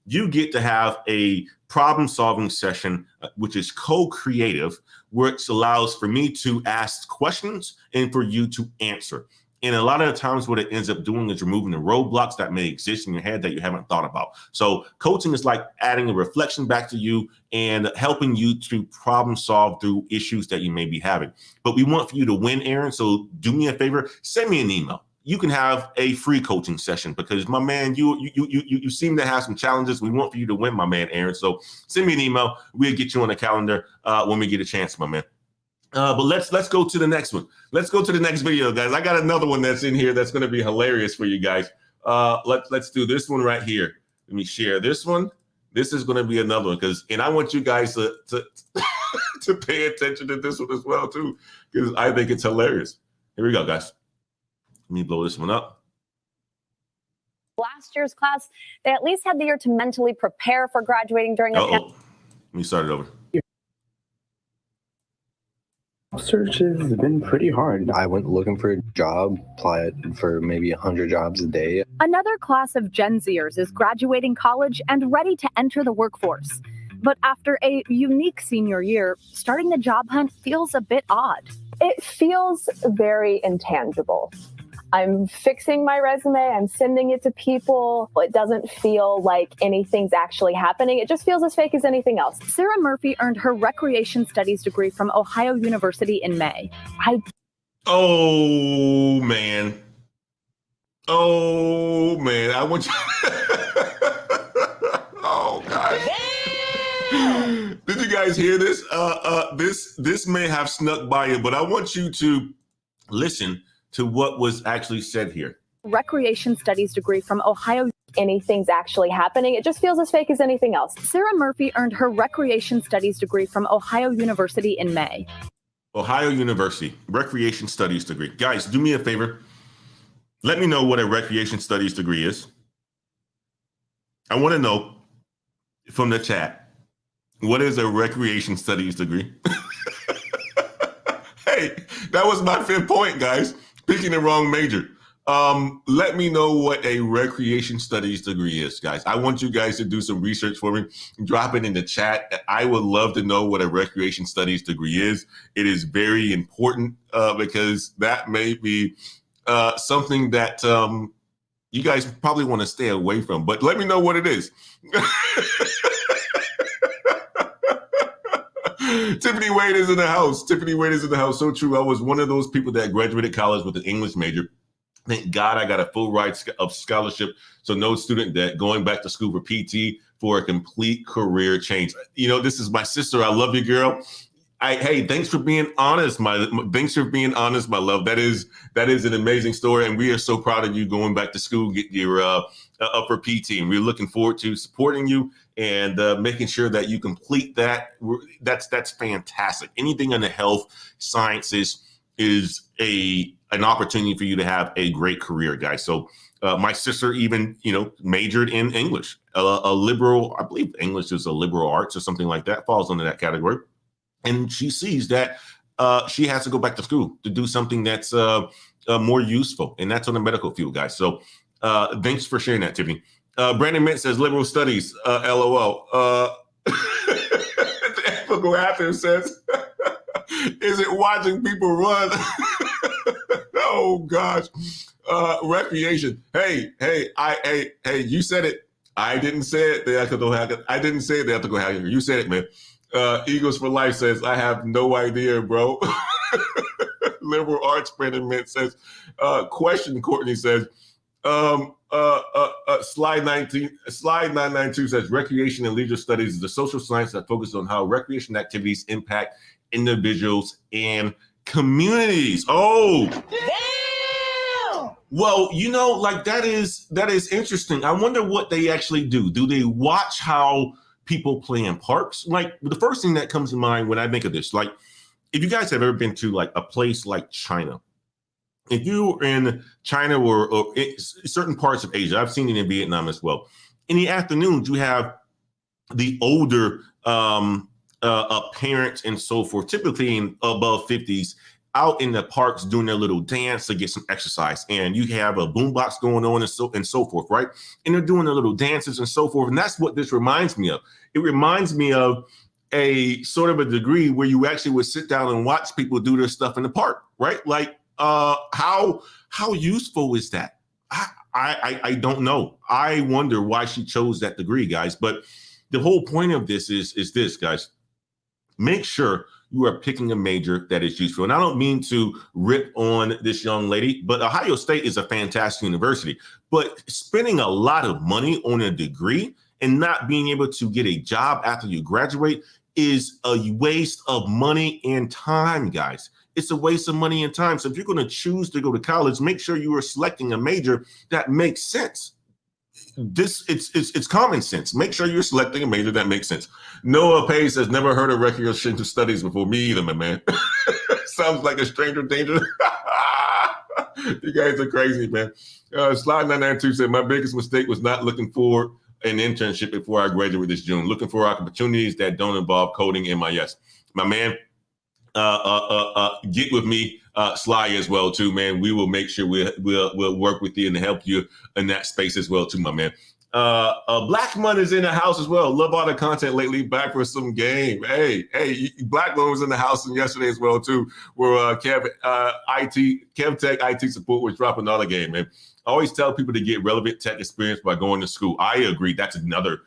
you get to have a problem-solving session, which is co-creative, which allows for me to ask questions and for you to answer. And a lot of the times what it ends up doing is removing the roadblocks that may exist in your head that you haven't thought about. So coaching is like adding a reflection back to you and helping you to problem solve through issues that you may be having. But we want for you to win, Aaron. So do me a favor, send me an email. You can have a free coaching session because, my man, you seem to have some challenges. We want for you to win, my man, Aaron. So send me an email. We'll get you on the calendar when we get a chance, my man. But let's go to the next one. Let's go to the next video, guys. I got another one that's in here that's going to be hilarious for you guys. Let's do this one right here. Let me share this one. This is going to be another one and I want you guys to to pay attention to this one as well too, because I think it's hilarious. Here we go, guys. Let me blow this one up. Last year's class, they at least had the year to mentally prepare for graduating during a Let me start it over. Search has been pretty hard. I went looking for a job, applied for maybe 100 jobs a day. Another class of Gen Zers is graduating college and ready to enter the workforce. But after a unique senior year, starting the job hunt feels a bit odd. It feels very intangible. I'm fixing my resume, I'm sending it to people. It doesn't feel like anything's actually happening. It just feels as fake as anything else. Sarah Murphy earned her recreation studies degree from Ohio University in May. Oh, man. I want you. Oh, God. guys hear this? This may have snuck by you, but I want you to listen to what was actually said here. Recreation studies degree from Ohio. Anything's actually happening. It just feels as fake as anything else. Sarah Murphy earned her recreation studies degree from Ohio University in May. Ohio University, recreation studies degree. Guys, do me a favor. Let me know what a recreation studies degree is. I want to know from the chat, what is a recreation studies degree? Hey, that was my 5th point, guys. Picking the wrong major. Let me know what a recreation studies degree is, guys. I want you guys to do some research for me. Drop it in the chat. I would love to know what a recreation studies degree is. It is very important because that may be something that you guys probably want to stay away from. But let me know what it is. Tiffany Wade is in the house. Tiffany Wade is in the house. So true. I was one of those people that graduated college with an English major. Thank God I got a full ride of scholarship. So no student debt, going back to school for PT for a complete career change. You know, this is my sister. I love you, girl. Hey, thanks for being honest, my love. That is an amazing story, and we are so proud of you going back to school, get your upper PT, and we're looking forward to supporting you and making sure that you complete that. That's fantastic. Anything in the health sciences is an opportunity for you to have a great career, guys. So my sister even, majored in English, a liberal. I believe English is a liberal arts or something like that, falls under that category. And she sees that she has to go back to school to do something that's more useful. And that's on the medical field, guys. So thanks for sharing that, Tiffany. Brandon Mint says liberal studies, LOL. The ethical actor says, is it watching people run? Oh, gosh. Recreation. Hey, you said it. I didn't say it. I didn't say it. The ethical hacker. You said it, man. Eagles for Life says, I have no idea, bro. Liberal arts Brandon Mint says, question Courtney says, slide 992 says, recreation and leisure studies is a social science that focuses on how recreation activities impact individuals and communities. Oh, damn! Well, that is interesting. I wonder what they actually do. Do they watch how people play in parks? Like, the first thing that comes to mind when I think of this, like, if you guys have ever been to like a place like China, if you're in China or certain parts of Asia, I've seen it in Vietnam as well. In the afternoons, you have the older parents and so forth, typically in above 50s, out in the parks doing their little dance to get some exercise. And you have a boombox going on and so forth, right? And they're doing their little dances and so forth. And that's what this reminds me of. It reminds me of a sort of a degree where you actually would sit down and watch people do their stuff in the park, right? Like, how useful is that? I don't know. I wonder why she chose that degree, guys. But the whole point of this is this, guys. Make sure you are picking a major that is useful. And I don't mean to rip on this young lady, but Ohio State is a fantastic university. But spending a lot of money on a degree and not being able to get a job after you graduate is a waste of money and time, guys. It's a waste of money and time. So if you're going to choose to go to college, make sure you are selecting a major that makes sense. It's common sense. Make sure you're selecting a major that makes sense. Noah Page says, never heard of recreation studies before. Me either, my man. Sounds like a stranger danger. You guys are crazy, man. Slide 992 said, my biggest mistake was not looking for an internship before I graduate this June. Looking for opportunities that don't involve coding MIS. My man, get with me, Sly, as well too, man. We will make sure we'll work with you and help you in that space as well too, my man. Blackman is in the house as well. Love all the content lately. Back for some game. Hey, Blackman was in the house and yesterday as well too, where Kev Tech IT support was dropping all the game, man. I always tell people to get relevant tech experience by going to school. I agree. That's another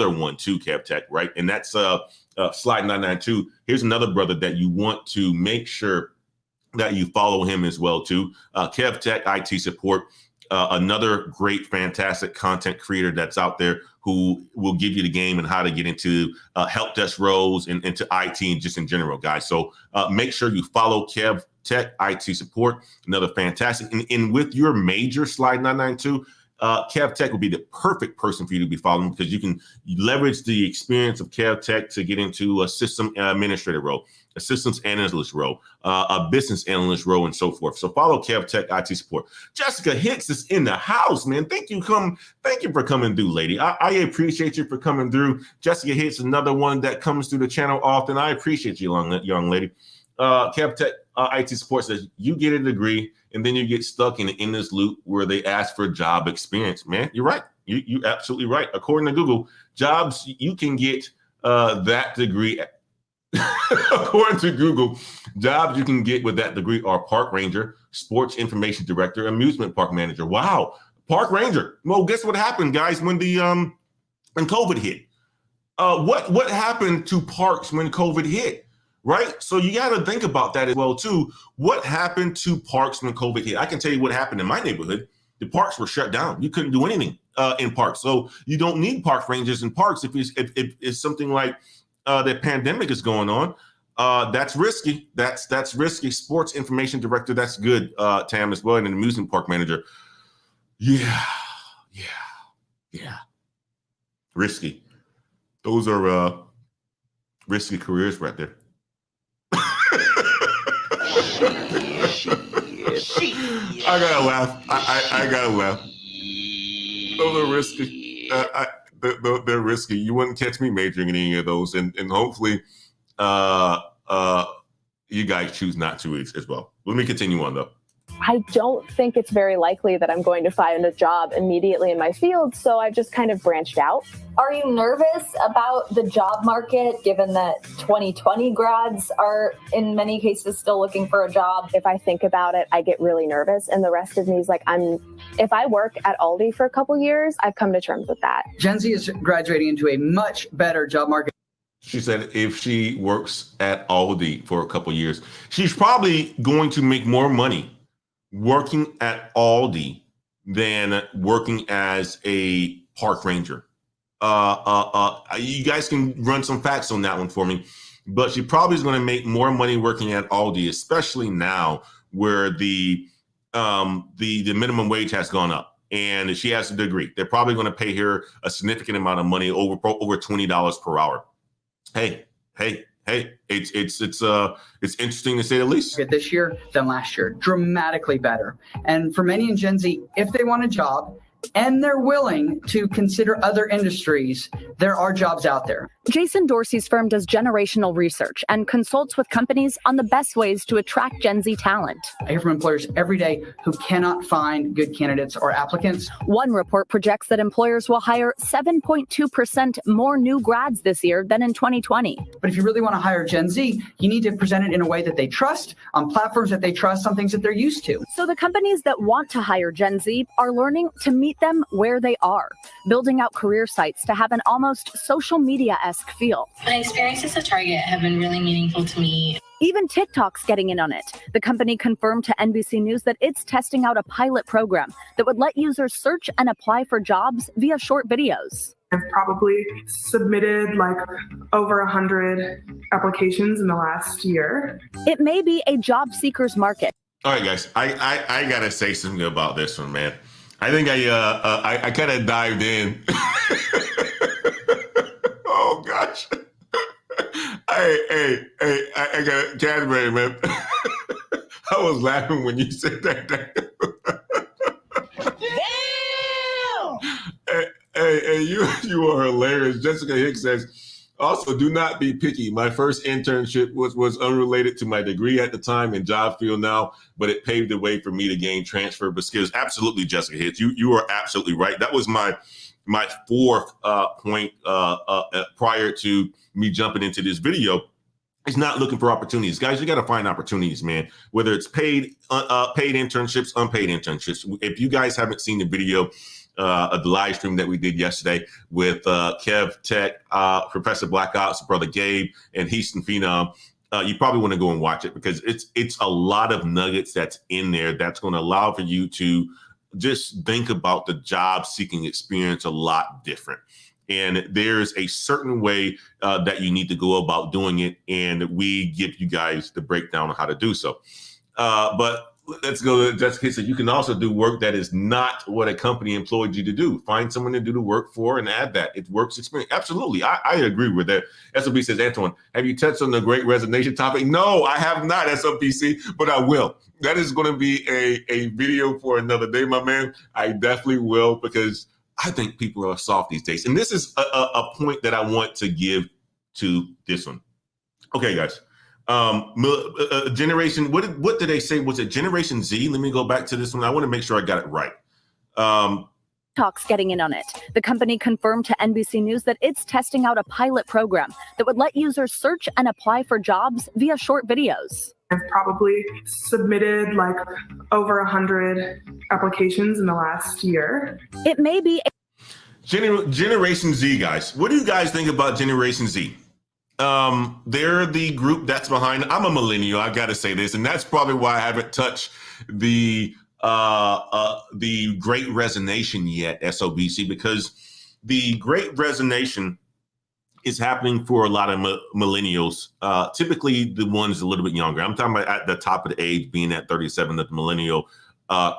one too, Kev Tech, right? And that's slide 992. Here's another brother that you want to make sure that you follow him as well too. Kev Tech IT support. another great, fantastic content creator that's out there who will give you the game and how to get into help desk roles and into IT and just in general, guys. So make sure you follow Kev Tech IT Support, another fantastic. And with your major, Slide 992, Kev Tech will be the perfect person for you to be following because you can leverage the experience of Kev Tech to get into a system administrator role, a systems analyst role, a business analyst role, and so forth. So follow Kev Tech IT Support. Jessica Hicks is in the house, man. Thank you for coming through, lady. I appreciate you for coming through. Jessica Hicks, another one that comes through the channel often. I appreciate you, young lady. Kev Tech IT Support says you get a degree and then you get stuck in this loop where they ask for job experience. Man, you're right. You absolutely right. According to Google, jobs you can get that degree. According to Google, jobs you can get with that degree are park ranger, sports information director, amusement park manager. Wow, park ranger. Well, guess what happened, guys, when when COVID hit? What happened to parks when COVID hit? Right? So you got to think about that as well, too. What happened to parks when COVID hit? I can tell you what happened in my neighborhood. The parks were shut down. You couldn't do anything in parks. So you don't need park rangers in parks if it's something like the pandemic is going on. That's risky. That's risky. Sports information director. That's good, Tam, as well. And an amusement park manager. Yeah. Risky. Those are risky careers right there. I gotta laugh. I gotta laugh. Those are risky. They're risky. You wouldn't catch me majoring in any of those, and hopefully, you guys choose not to as well. Let me continue on though. I don't think it's very likely that I'm going to find a job immediately in my field, so I've just kind of branched out. Are you nervous about the job market, given that 2020 grads are in many cases still looking for a job? If I think about it, I get really nervous, and the rest of me is like, if I work at Aldi for a couple years, I've come to terms with that. Gen Z is graduating into a much better job market. She said if she works at Aldi for a couple years, she's probably going to make more money working at Aldi than working as a park ranger. You guys can run some facts on that one for me, but she probably is going to make more money working at Aldi, especially now where the minimum wage has gone up and she has a degree. They're probably going to pay her a significant amount of money, over $20 per hour. Hey, it's interesting to say the least. This year than last year, dramatically better. And for many in Gen Z, if they want a job and they're willing to consider other industries, there are jobs out there. Jason Dorsey's firm does generational research and consults with companies on the best ways to attract Gen Z talent. I hear from employers every day who cannot find good candidates or applicants. One report projects that employers will hire 7.2% more new grads this year than in 2020. But if you really want to hire Gen Z, you need to present it in a way that they trust, on platforms that they trust, on things that they're used to. So the companies that want to hire Gen Z are learning to meet them where they are, building out career sites to have an almost social media-esque feel. My experiences at Target have been really meaningful to me. Even TikTok's getting in on it. The company confirmed to NBC News that it's testing out a pilot program that would let users search and apply for jobs via short videos. I've probably submitted like over 100 applications in the last year. It may be a job seeker's market. All right, guys, I gotta say something about this one, man. I think I kind of dived in. Oh gosh. Hey, I got Cadbury, man. I was laughing when you said that. Damn! Hey, you are hilarious. Jessica Hicks says, also, do not be picky. My first internship was unrelated to my degree at the time and job field now, but it paved the way for me to gain transferable skills. Absolutely, Jessica Hicks. You are absolutely right. That was my fourth point prior to me jumping into this video. Is not looking for opportunities. Guys, you got to find opportunities, man, whether it's paid internships, unpaid internships. If you guys haven't seen the video of the live stream that we did yesterday with Kev Tech, Professor Black Ops, Brother Gabe, and Houston Phenom, you probably want to go and watch it because it's a lot of nuggets that's in there that's going to allow for you to just think about the job seeking experience a lot different. And there's a certain way that you need to go about doing it. And we give you guys the breakdown on how to do so. But let's go to Jessica. So you can also do work that is not what a company employed you to do. Find someone to do the work for and add that. It works experience. Absolutely. I agree with that. SOB says, Antoine, have you touched on the great resignation topic? No, I have not, SOPC, but I will. That is going to be a video for another day, my man. I definitely will, because I think people are soft these days. And this is a point that I want to give to this one. Okay, guys. Generation, what did they say? Was it Generation Z? Let me go back to this one. I want to make sure I got it right. Talks getting in on it. The company confirmed to NBC News that it's testing out a pilot program that would let users search and apply for jobs via short videos. I've probably submitted like over 100 applications in the last year. It may be Generation Z, guys. What do you guys think about Generation Z? They're the group that's behind. I'm a millennial, I got to say this, and that's probably why I haven't touched the Great Resignation yet, SOBC, because the Great Resignation is happening for a lot of millennials, typically the ones a little bit younger. I'm talking about at the top of the age, being at 37, the millennial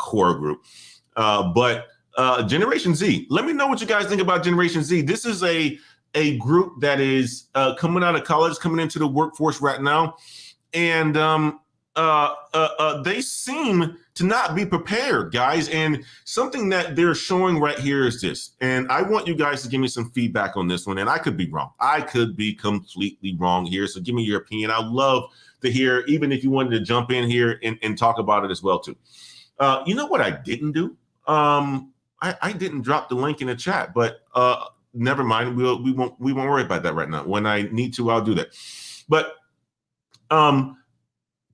core group. But Generation Z, let me know what you guys think about Generation Z. This is a group that is coming out of college, coming into the workforce right now. And they seem to not be prepared, guys. And something that they're showing right here is this. And I want you guys to give me some feedback on this one. And I could be wrong. I could be completely wrong here. So give me your opinion. I'd love to hear, even if you wanted to jump in here and talk about it as well, too. You know what I didn't do? I didn't drop the link in the chat, but never mind. We won't worry about that right now. When I need to, I'll do that. But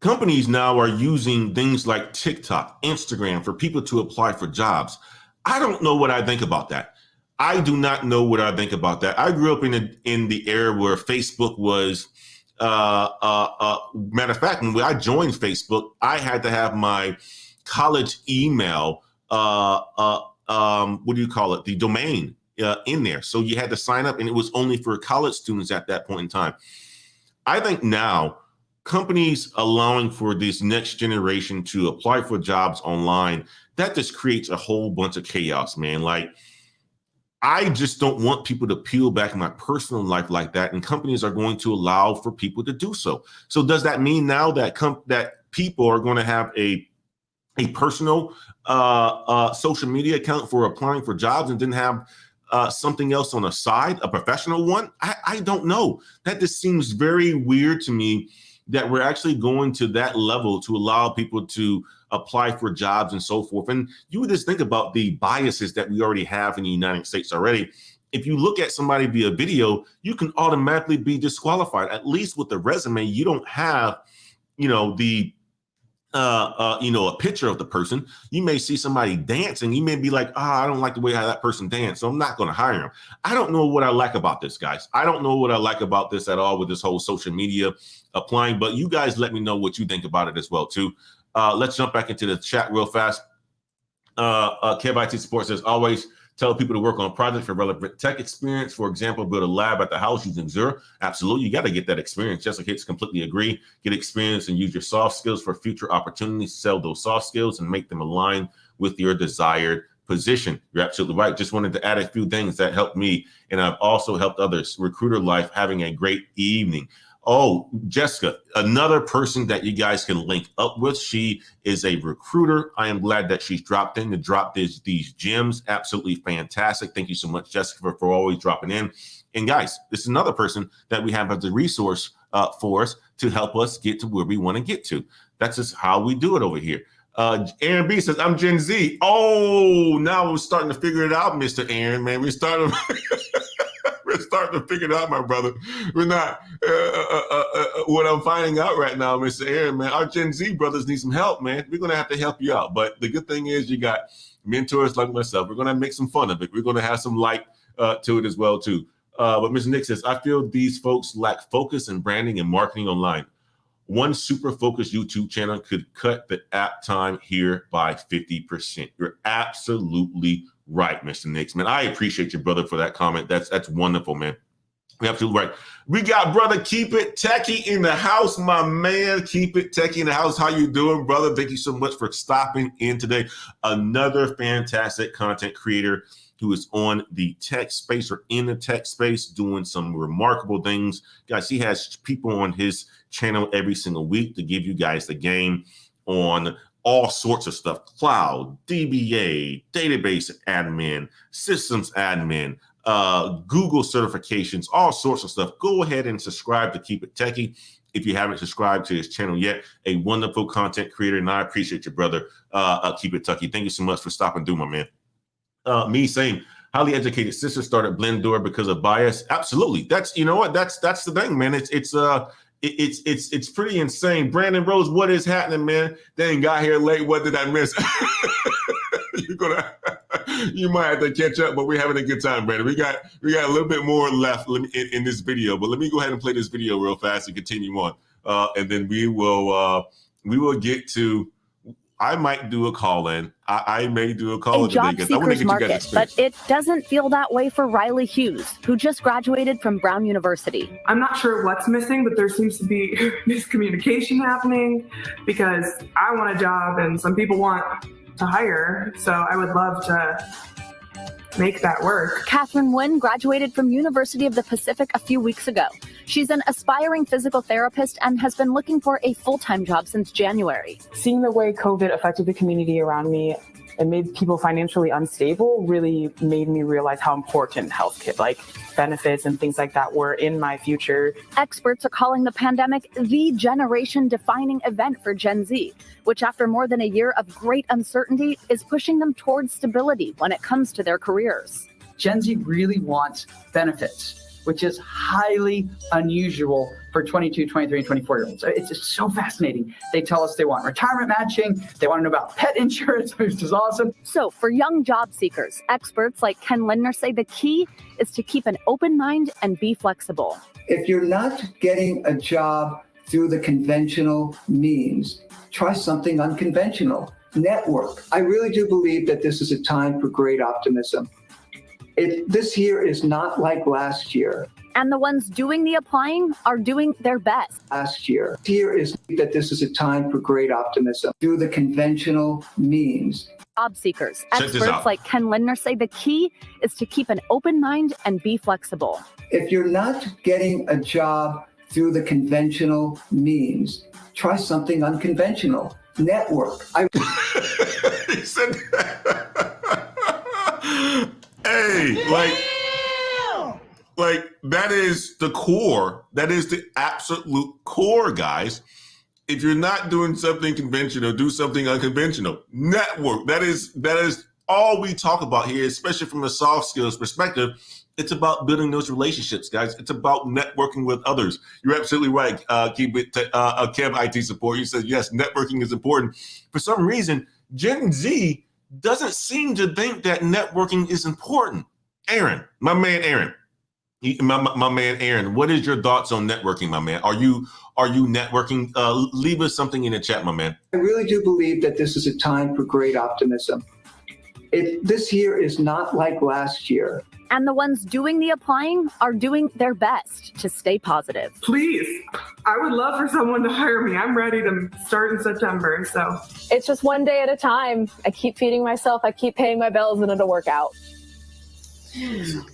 companies now are using things like TikTok, Instagram for people to apply for jobs. I don't know what I think about that. I do not know what I think about that. I grew up in the era where Facebook was, matter of fact, when I joined Facebook, I had to have my college email, what do you call it? The domain in there. So you had to sign up, and it was only for college students at that point in time. I think now companies allowing for this next generation to apply for jobs online, that just creates a whole bunch of chaos, man. Like, I just don't want people to peel back my personal life like that, and companies are going to allow for people to do so. So does that mean now that that people are going to have a personal social media account for applying for jobs and then have something else on the side, a professional one? I don't know. That just seems very weird to me, that we're actually going to that level to allow people to apply for jobs and so forth. And you would just think about the biases that we already have in the United States already. If you look at somebody via video, you can automatically be disqualified. At least with the resume, you don't have, a picture of the person. You may see somebody dancing. You may be like, I don't like the way how that person danced, so I'm not going to hire him. I don't know what I like about this, guys. I don't know what I like about this at all with this whole social media applying, but you guys let me know what you think about it as well, too. Let's jump back into the chat real fast. Kev IT Support says, always tell people to work on projects for relevant tech experience. For example, build a lab at the house using Xur. Absolutely. You got to get that experience. Jessica Hicks completely agree. Get experience and use your soft skills for future opportunities. Sell those soft skills and make them align with your desired position. You're absolutely right. Just wanted to add a few things that helped me, and I've also helped others. Recruiter life, having a great evening. Oh, Jessica, another person that you guys can link up with. She is a recruiter. I am glad that she's dropped in to drop these gems. Absolutely fantastic. Thank you so much, Jessica, for always dropping in. And guys, this is another person that we have as a resource for us to help us get to where we want to get to. That's just how we do it over here. Aaron B says, I'm Gen Z. Oh, now we're starting to figure it out, Mr. Aaron, man. We're starting to figure it out, my brother. We're not, what I'm finding out right now, Mr. Aaron, man, our Gen Z brothers need some help, man. We're going to have to help you out. But the good thing is you got mentors like myself. We're going to make some fun of it. We're going to have some light to it as well, too. But Mr. Nick says, I feel these folks lack focus and branding and marketing online. one super focused YouTube channel could cut the app time here by 50%. You're absolutely right, Mr. Nix, man. I appreciate you, brother, for that comment. That's wonderful, man. You're absolutely right. We got brother Keep It Techie in the house, my man. Keep It Techie in the house. How you doing, brother? Thank you so much for stopping in today. Another fantastic content creator who is on the tech space or in the tech space doing some remarkable things. Guys, he has people on his channel every single week to give you guys the game on all sorts of stuff. Cloud, DBA, database admin, systems admin, Google certifications, all sorts of stuff. Go ahead and subscribe to Keep It Techie if you haven't subscribed to his channel yet. A wonderful content creator, and I appreciate you, brother. Keep It Techie. Thank you so much for stopping through, my man. Me saying highly educated sister started Blendor because of bias. Absolutely. That's, you know what? That's the thing, man. It's pretty insane. Brandon Rose, what is happening, man? They ain't got here late. What did I miss? You might have to catch up, but we're having a good time, Brandon. We got a little bit more left in this video, but let me go ahead and play this video real fast and continue on, and then we will get to. I might do a call in. I may do a call in today because I want to get you guys experience. But it doesn't feel that way for Riley Hughes, who just graduated from Brown University. I'm not sure what's missing, but there seems to be miscommunication happening because I want a job and some people want to hire. So I would love to make that work. Catherine Nguyen graduated from University of the Pacific a few weeks ago. She's an aspiring physical therapist and has been looking for a full-time job since January. Seeing the way COVID affected the community around me and made people financially unstable really made me realize how important healthcare, like benefits and things like that, were in my future. Experts are calling the pandemic the generation-defining event for Gen Z, which after more than a year of great uncertainty is pushing them towards stability when it comes to their careers. Gen Z really wants benefits, which is highly unusual for 22, 23, and 24-year-olds. It's just so fascinating. They tell us they want retirement matching. They want to know about pet insurance, which is awesome. So for young job seekers, experts like Ken Lindner say the key is to keep an open mind and be flexible. If you're not getting a job through the conventional means, try something unconventional. Network. I really do believe that this is a time for great optimism. This year is not like last year. And the ones doing the applying are doing their best. Last year. Here is that this is a time for great optimism through the conventional means. Job seekers, experts like Ken Lindner say the key is to keep an open mind and be flexible. If you're not getting a job through the conventional means, try something unconventional. Network. He said hey, like that is the core. That is the absolute core, guys. If you're not doing something conventional, do something unconventional. Network. That is all we talk about here, especially from a soft skills perspective. It's about building those relationships, guys. It's about networking with others. You're absolutely right. Keep it, Kev IT support. You said, yes, networking is important. For some reason, Gen Z doesn't seem to think that networking is important. Aaron, my man, Aaron, my man, Aaron, what is your thoughts on networking, my man? Are you networking? Leave us something in the chat, my man. I really do believe that this is a time for great optimism. This year is not like last year. And the ones doing the applying are doing their best to stay positive. Please, I would love for someone to hire me. I'm ready to start in September, so. It's just one day at a time. I keep feeding myself, I keep paying my bills, and it'll work out.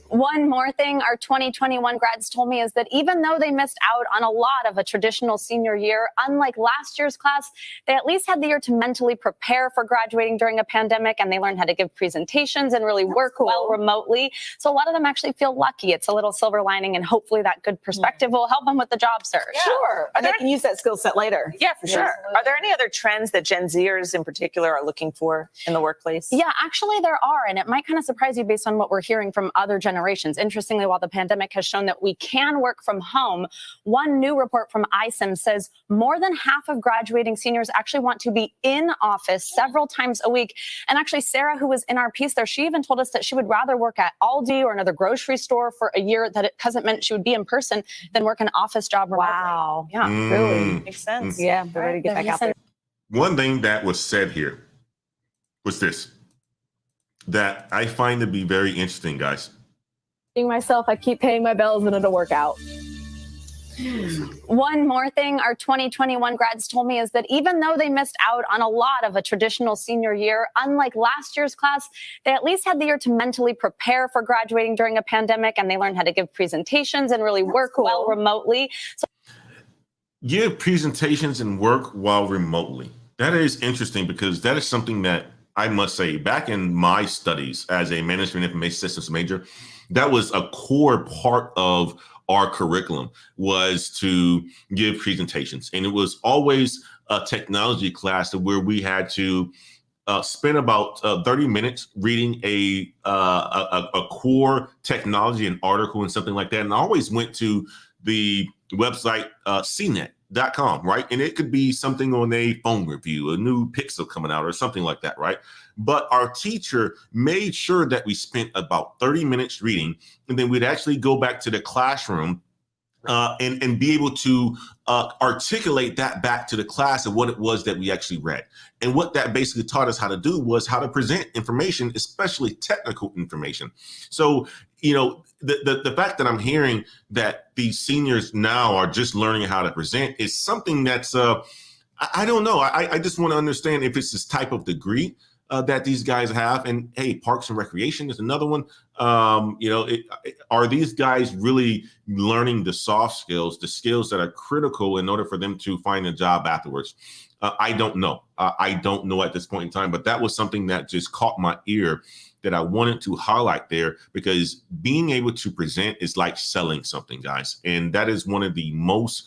One more thing our 2021 grads told me is that even though they missed out on a lot of a traditional senior year, unlike last year's class, they at least had the year to mentally prepare for graduating during a pandemic, and they learned how to give presentations and really work well remotely. So a lot of them actually feel lucky. It's a little silver lining, and hopefully that good perspective will help them with the job search. Yeah. Sure. They can use that skill set later. Yeah, for sure. Absolutely. Are there any other trends that Gen Zers in particular are looking for in the workplace? Yeah, actually there are, and it might kind of surprise you based on what we're hearing from other generations generations. Interestingly, while the pandemic has shown that we can work from home, one new report from ISIM says more than half of graduating seniors actually want to be in office several times a week. And actually, Sarah, who was in our piece there, she even told us that she would rather work at Aldi or another grocery store for a year, that it hasn't meant she would be in person, than work an office job remotely. Wow. Yeah. Really? Makes sense. Yeah. They're ready to get back out there. One thing that was said here was this, that I find to be very interesting, guys. Myself, I keep paying my bills and it'll work out. One more thing our 2021 grads told me is that even though they missed out on a lot of a traditional senior year, unlike last year's class, they at least had the year to mentally prepare for graduating during a pandemic, and they learned how to give presentations and really work well remotely. So give presentations and work while remotely. That is interesting, because that is something that I must say, back in my studies as a management information systems major, that was a core part of our curriculum, was to give presentations. And it was always a technology class where we had to spend about 30 minutes reading a core technology, an article and something like that. And I always went to the website cnet.com, right? And it could be something on a phone review, a new Pixel coming out or something like that, right? But our teacher made sure that we spent about 30 minutes reading, and then we'd actually go back to the classroom and be able to articulate that back to the class of what it was that we actually read. And what that basically taught us how to do was how to present information, especially technical information. So, you know, the fact that I'm hearing that these seniors now are just learning how to present is something that's, I don't know. I just want to understand if it's this type of degree that these guys have. And hey, Parks and Recreation is another one. You know, are these guys really learning the soft skills, the skills that are critical in order for them to find a job afterwards? I don't know. I don't know at this point in time, but that was something that just caught my ear that I wanted to highlight there, because being able to present is like selling something, guys. And that is one of the most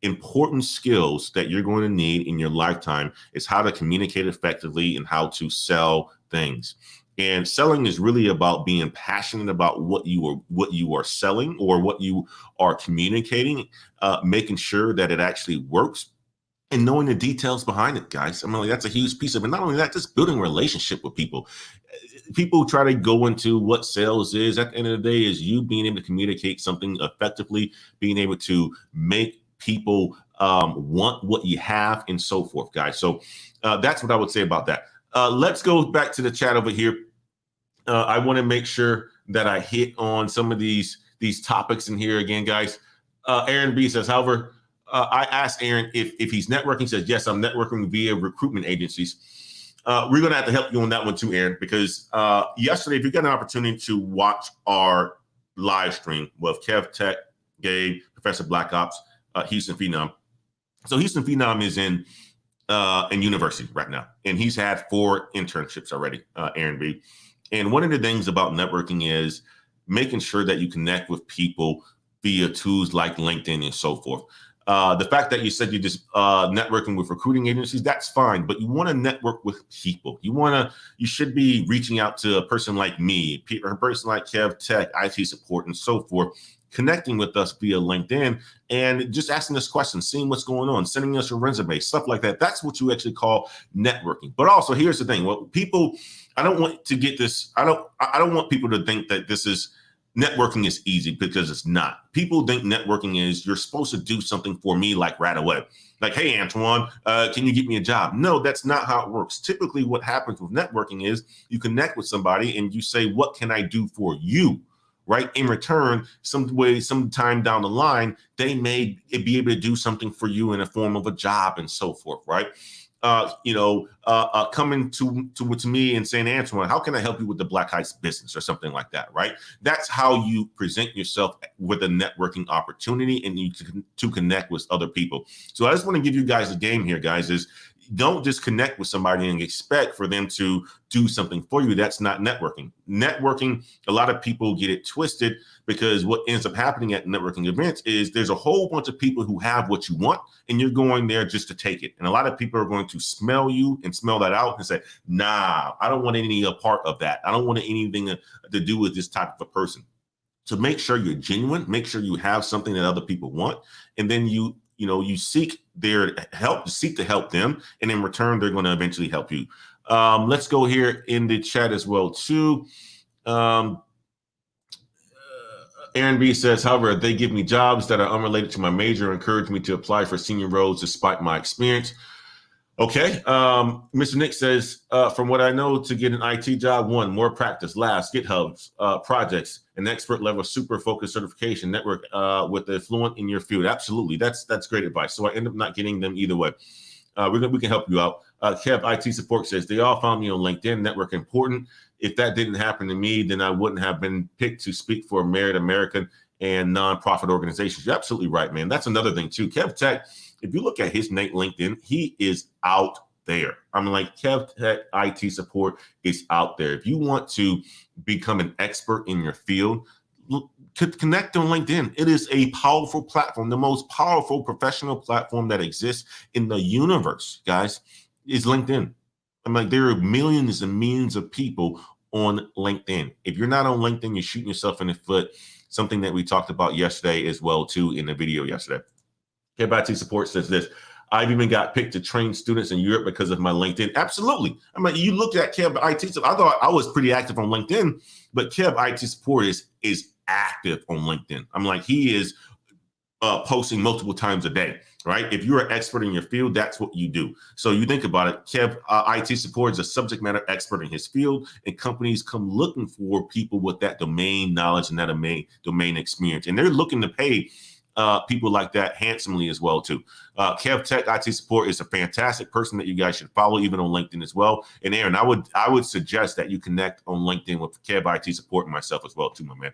important skills that you're going to need in your lifetime, is how to communicate effectively and how to sell things. And selling is really about being passionate about what you are selling or what you are communicating, making sure that it actually works, and knowing the details behind it, guys. I mean, that's a huge piece of it. Not only that, just building a relationship with people. People try to go into what sales is. At the end of the day, is you being able to communicate something effectively, being able to make people want what you have, and so forth, guys. So that's what I would say about that. Let's go back to the chat over here. I want to make sure that I hit on some of these topics in here again, guys. Aaron B says, however, I asked Aaron if he's networking. He says, yes, I'm networking via recruitment agencies. We're going to have to help you on that one too, Aaron, because yesterday, if you got an opportunity to watch our live stream with Kev Tech, Gabe, Professor Black Ops, Houston Phenom. So Houston Phenom is in university right now, and he's had 4 internships already, Aaron B. And one of the things about networking is making sure that you connect with people via tools like LinkedIn and so forth. The fact that you said you're just networking with recruiting agencies, that's fine, but you want to network with people. You should be reaching out to a person like me, a person like Kev Tech, IT support, and so forth, connecting with us via LinkedIn and just asking us questions, seeing what's going on, sending us your resume, stuff like that. That's what you actually call networking. But also, here's the thing. Well, people, I don't want to get this. I don't want people to think that this is networking is easy, because it's not. People think networking is you're supposed to do something for me like right away. Like, hey, Antoine, can you get me a job? No, that's not how it works. Typically what happens with networking is you connect with somebody and you say, what can I do for you? Right? In return, sometime down the line, they may be able to do something for you in a form of a job and so forth, right? Coming to me and saying, Antoine, how can I help you with the Black Heights business or something like that, right? That's how you present yourself with a networking opportunity, and you to connect with other people. So I just want to give you guys a game here, guys, is don't just connect with somebody and expect for them to do something for you. That's not networking. Networking, a lot of people get it twisted, because what ends up happening at networking events is there's a whole bunch of people who have what you want, and you're going there just to take it. And a lot of people are going to smell you and smell that out and say, nah, I don't want any part of that. I don't want anything to do with this type of a person. So make sure you're genuine, make sure you have something that other people want, and then you seek their help, seek to help them, and in return, they're going to eventually help you. Let's go here in the chat as well too. Aaron B says, however, they give me jobs that are unrelated to my major, encourage me to apply for senior roles despite my experience. Okay. Mr. Nick says, from what I know, to get an IT job, one, more practice, labs, GitHubs, projects, an expert level, super focused certification, network with the fluent in your field. Absolutely. That's great advice. So I end up not getting them either way. We can help you out. Kev IT Support says, they all found me on LinkedIn, network important. If that didn't happen to me, then I wouldn't have been picked to speak for Merit American and nonprofit organizations. You're absolutely right, man. That's another thing too. Kev Tech, if you look at his LinkedIn, he is out there. I'm like, Kev Tech IT Support is out there. If you want to become an expert in your field, connect on LinkedIn. It is a powerful platform. The most powerful professional platform that exists in the universe, guys, is LinkedIn. I'm like, there are millions and millions of people on LinkedIn. If you're not on LinkedIn, you're shooting yourself in the foot. Something that we talked about yesterday as well, too, in the video yesterday. KBIT Support says this. I've even got picked to train students in Europe because of my LinkedIn. Absolutely. I mean, you look at Kev IT. I thought I was pretty active on LinkedIn, but Kev IT Support is active on LinkedIn. I'm like, he is posting multiple times a day, right? If you're an expert in your field, that's what you do. So you think about it, Kev IT Support is a subject matter expert in his field, and companies come looking for people with that domain knowledge and that domain experience. And they're looking to pay people like that handsomely as well too. Kev Tech IT Support is a fantastic person that you guys should follow, even on LinkedIn as well. And Aaron, I would suggest that you connect on LinkedIn with Kev IT Support and myself as well too, my man.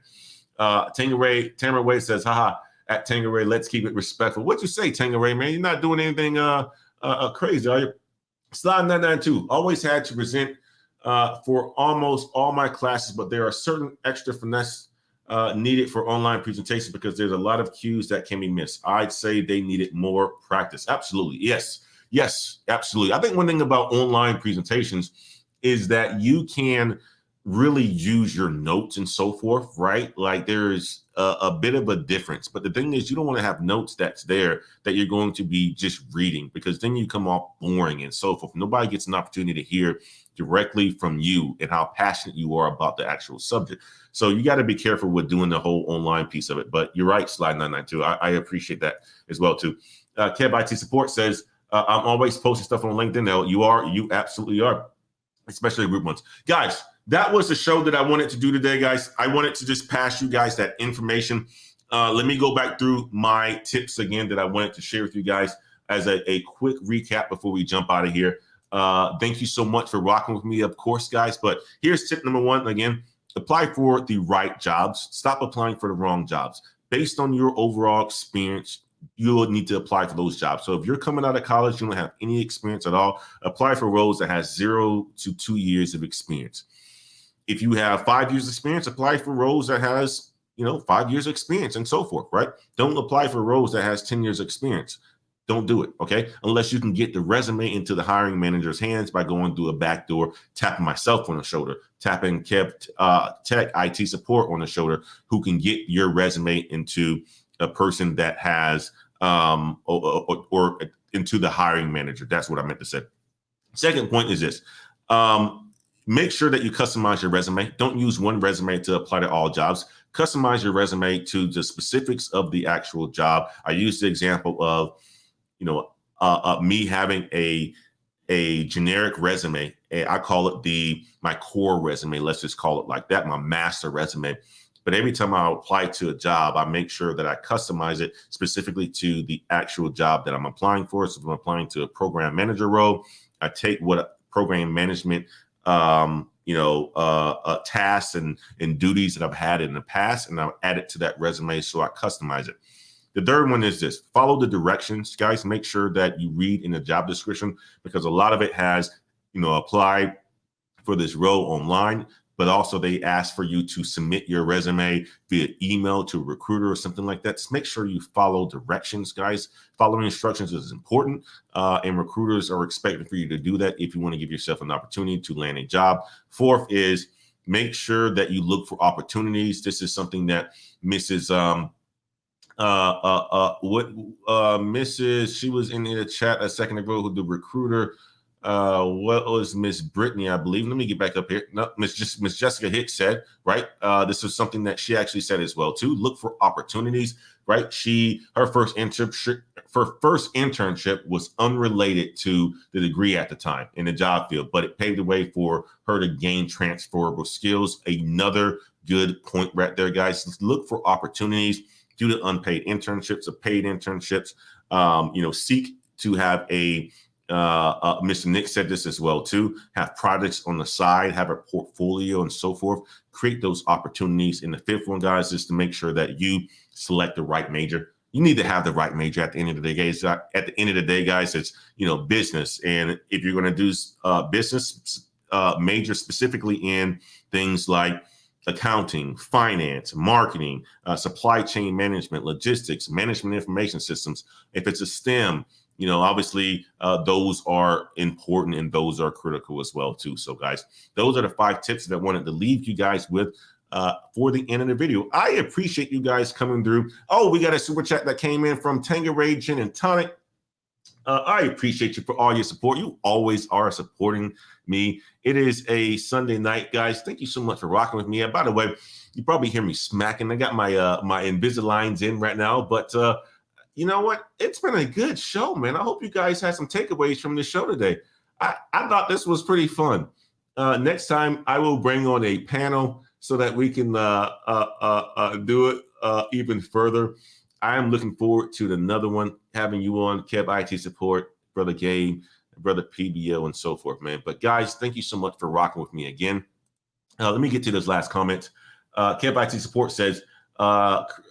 Tamara Way says, haha, at Tangeray, let's keep it respectful. What'd you say, Tangeray, man? You're not doing anything crazy, are you? Slide 992, always had to present for almost all my classes, but there are certain extra finesse needed for online presentations because there's a lot of cues that can be missed. I'd say they needed more practice. Absolutely. Yes, absolutely. I think one thing about online presentations is that you can really use your notes and so forth, right? Like there's a bit of a difference, but the thing is you don't want to have notes that's there that you're going to be just reading, because then you come off boring and so forth. Nobody gets an opportunity to hear directly from you and how passionate you are about the actual subject. So you got to be careful with doing the whole online piece of it. But you're right, Slide 992. I appreciate that as well too. Kev IT Support says, I'm always posting stuff on LinkedIn now. You absolutely are, especially group ones. Guys, that was the show that I wanted to do today, guys. I wanted to just pass you guys that information. Let me go back through my tips again that I wanted to share with you guys as a quick recap before we jump out of here. Thank you so much for rocking with me, of course, guys. But here's tip number one. Again, apply for the right jobs. Stop applying for the wrong jobs. Based on your overall experience, you'll need to apply for those jobs. So if you're coming out of college, you don't have any experience at all, apply for roles that has 0 to 2 years of experience. If you have 5 years experience, apply for roles that has, 5 years experience and so forth, right? Don't apply for roles that has 10 years experience. Don't do it, okay? Unless you can get the resume into the hiring manager's hands by going through a back door, tapping myself on the shoulder, tapping Kev Tech IT Support on the shoulder, who can get your resume into a person that has, or into the hiring manager. That's what I meant to say. Second point is this. Make sure that you customize your resume. Don't use one resume to apply to all jobs. Customize your resume to the specifics of the actual job. I use the example of, me having a generic resume. I call it my core resume. Let's just call it like that, my master resume. But every time I apply to a job, I make sure that I customize it specifically to the actual job that I'm applying for. So if I'm applying to a program manager role, I take what program management tasks and duties that I've had in the past, and I'll add it to that resume so I customize it. The third one is this: follow the directions, guys. Make sure that you read in the job description, because a lot of it has, apply for this role online, but also they ask for you to submit your resume via email to a recruiter or something like that. Just make sure you follow directions, guys. Following instructions is important, and recruiters are expecting for you to do that if you want to give yourself an opportunity to land a job. Fourth is make sure that you look for opportunities. This is something that Mrs. Mrs. She was in the chat a second ago, who the recruiter. What was Miss Brittany, I believe? Let me get back up here. No, Miss Jessica Hicks said, right? This is something that she actually said as well too. Look for opportunities, right? Her first internship was unrelated to the degree at the time in the job field, but it paved the way for her to gain transferable skills. Another good point right there, guys. Look for opportunities. Do the unpaid internships or paid internships. Seek to have a Mr. Nick said this as well too. Have projects on the side, have a portfolio and so forth. Create those opportunities. And the fifth one, guys, is to make sure that you select the right major. You need to have the right major at the end of the day, guys. At the end of the day, guys, it's business. And if you're going to do business major specifically in things like accounting, finance, marketing, supply chain management, logistics, management information systems. If it's a STEM, obviously those are important and those are critical as well too. So guys, those are the 5 tips that I wanted to leave you guys with for the end of the video. I appreciate you guys coming through. Oh, we got a super chat that came in from Tangeray Gin and Tonic. I appreciate you for all your support. You always are supporting me. It is a Sunday night, guys. Thank you so much for rocking with me. And by the way, you probably hear me smacking. I got my my Invisaligns in right now, but you know what? It's been a good show, man. I hope you guys had some takeaways from the show today. I thought this was pretty fun. Next time, I will bring on a panel so that we can do it even further. I am looking forward to another one, having you on, Kev IT Support, Brother Gabe, Brother PBO, and so forth, man. But guys, thank you so much for rocking with me again. Let me get to this last comment. Kev IT Support says,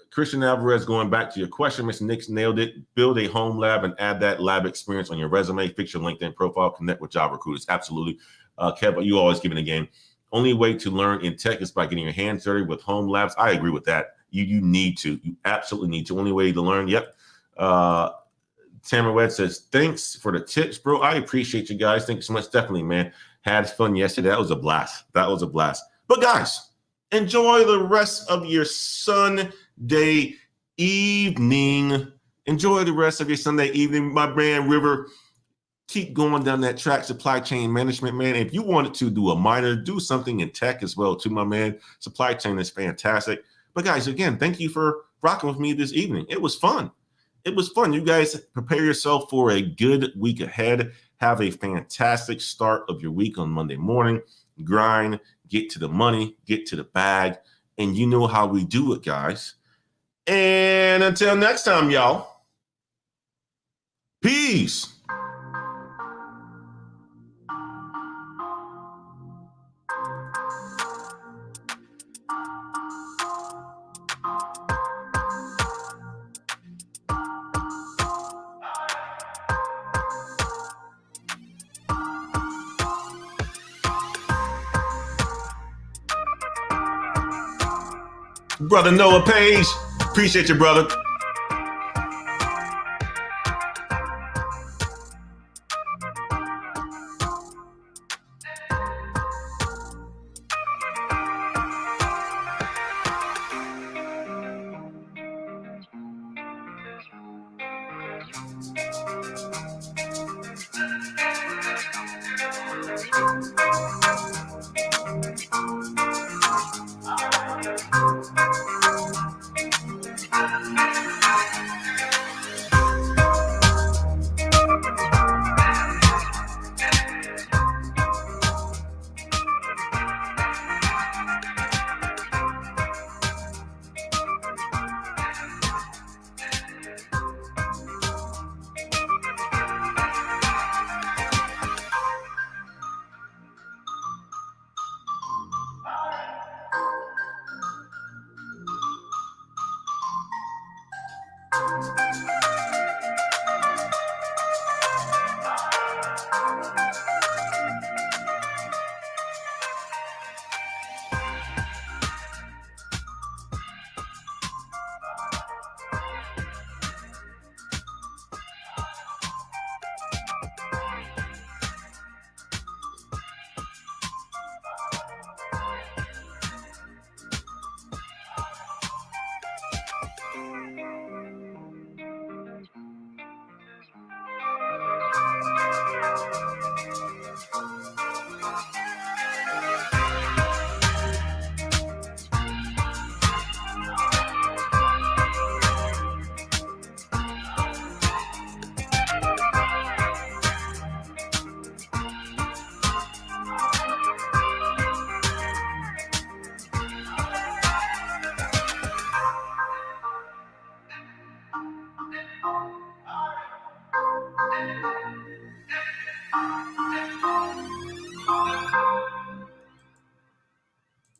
Christian Alvarez, going back to your question, Mr. Nix nailed it. Build a home lab and add that lab experience on your resume. Fix your LinkedIn profile. Connect with job recruiters. Absolutely. Kev, you always give it a game. Only way to learn in tech is by getting your hands dirty with home labs. I agree with that. You need to. You absolutely need to. Only way to learn. Yep. Tamara Wed says, thanks for the tips, bro. I appreciate you guys. Thank you so much. Definitely, man. Had fun yesterday. That was a blast. That was a blast. But guys, enjoy the rest of your Sunday evening. Enjoy the rest of your Sunday evening, my man River. Keep going down that track, supply chain management, man. If you wanted to do a minor, do something in tech as well, too, my man. Supply chain is fantastic. But guys, again, thank you for rocking with me this evening. It was fun. It was fun. You guys prepare yourself for a good week ahead. Have a fantastic start of your week on Monday morning. Grind, get to the money, get to the bag. And you know how we do it, guys. And until next time, y'all. Peace. Brother Noah Page, appreciate you, brother.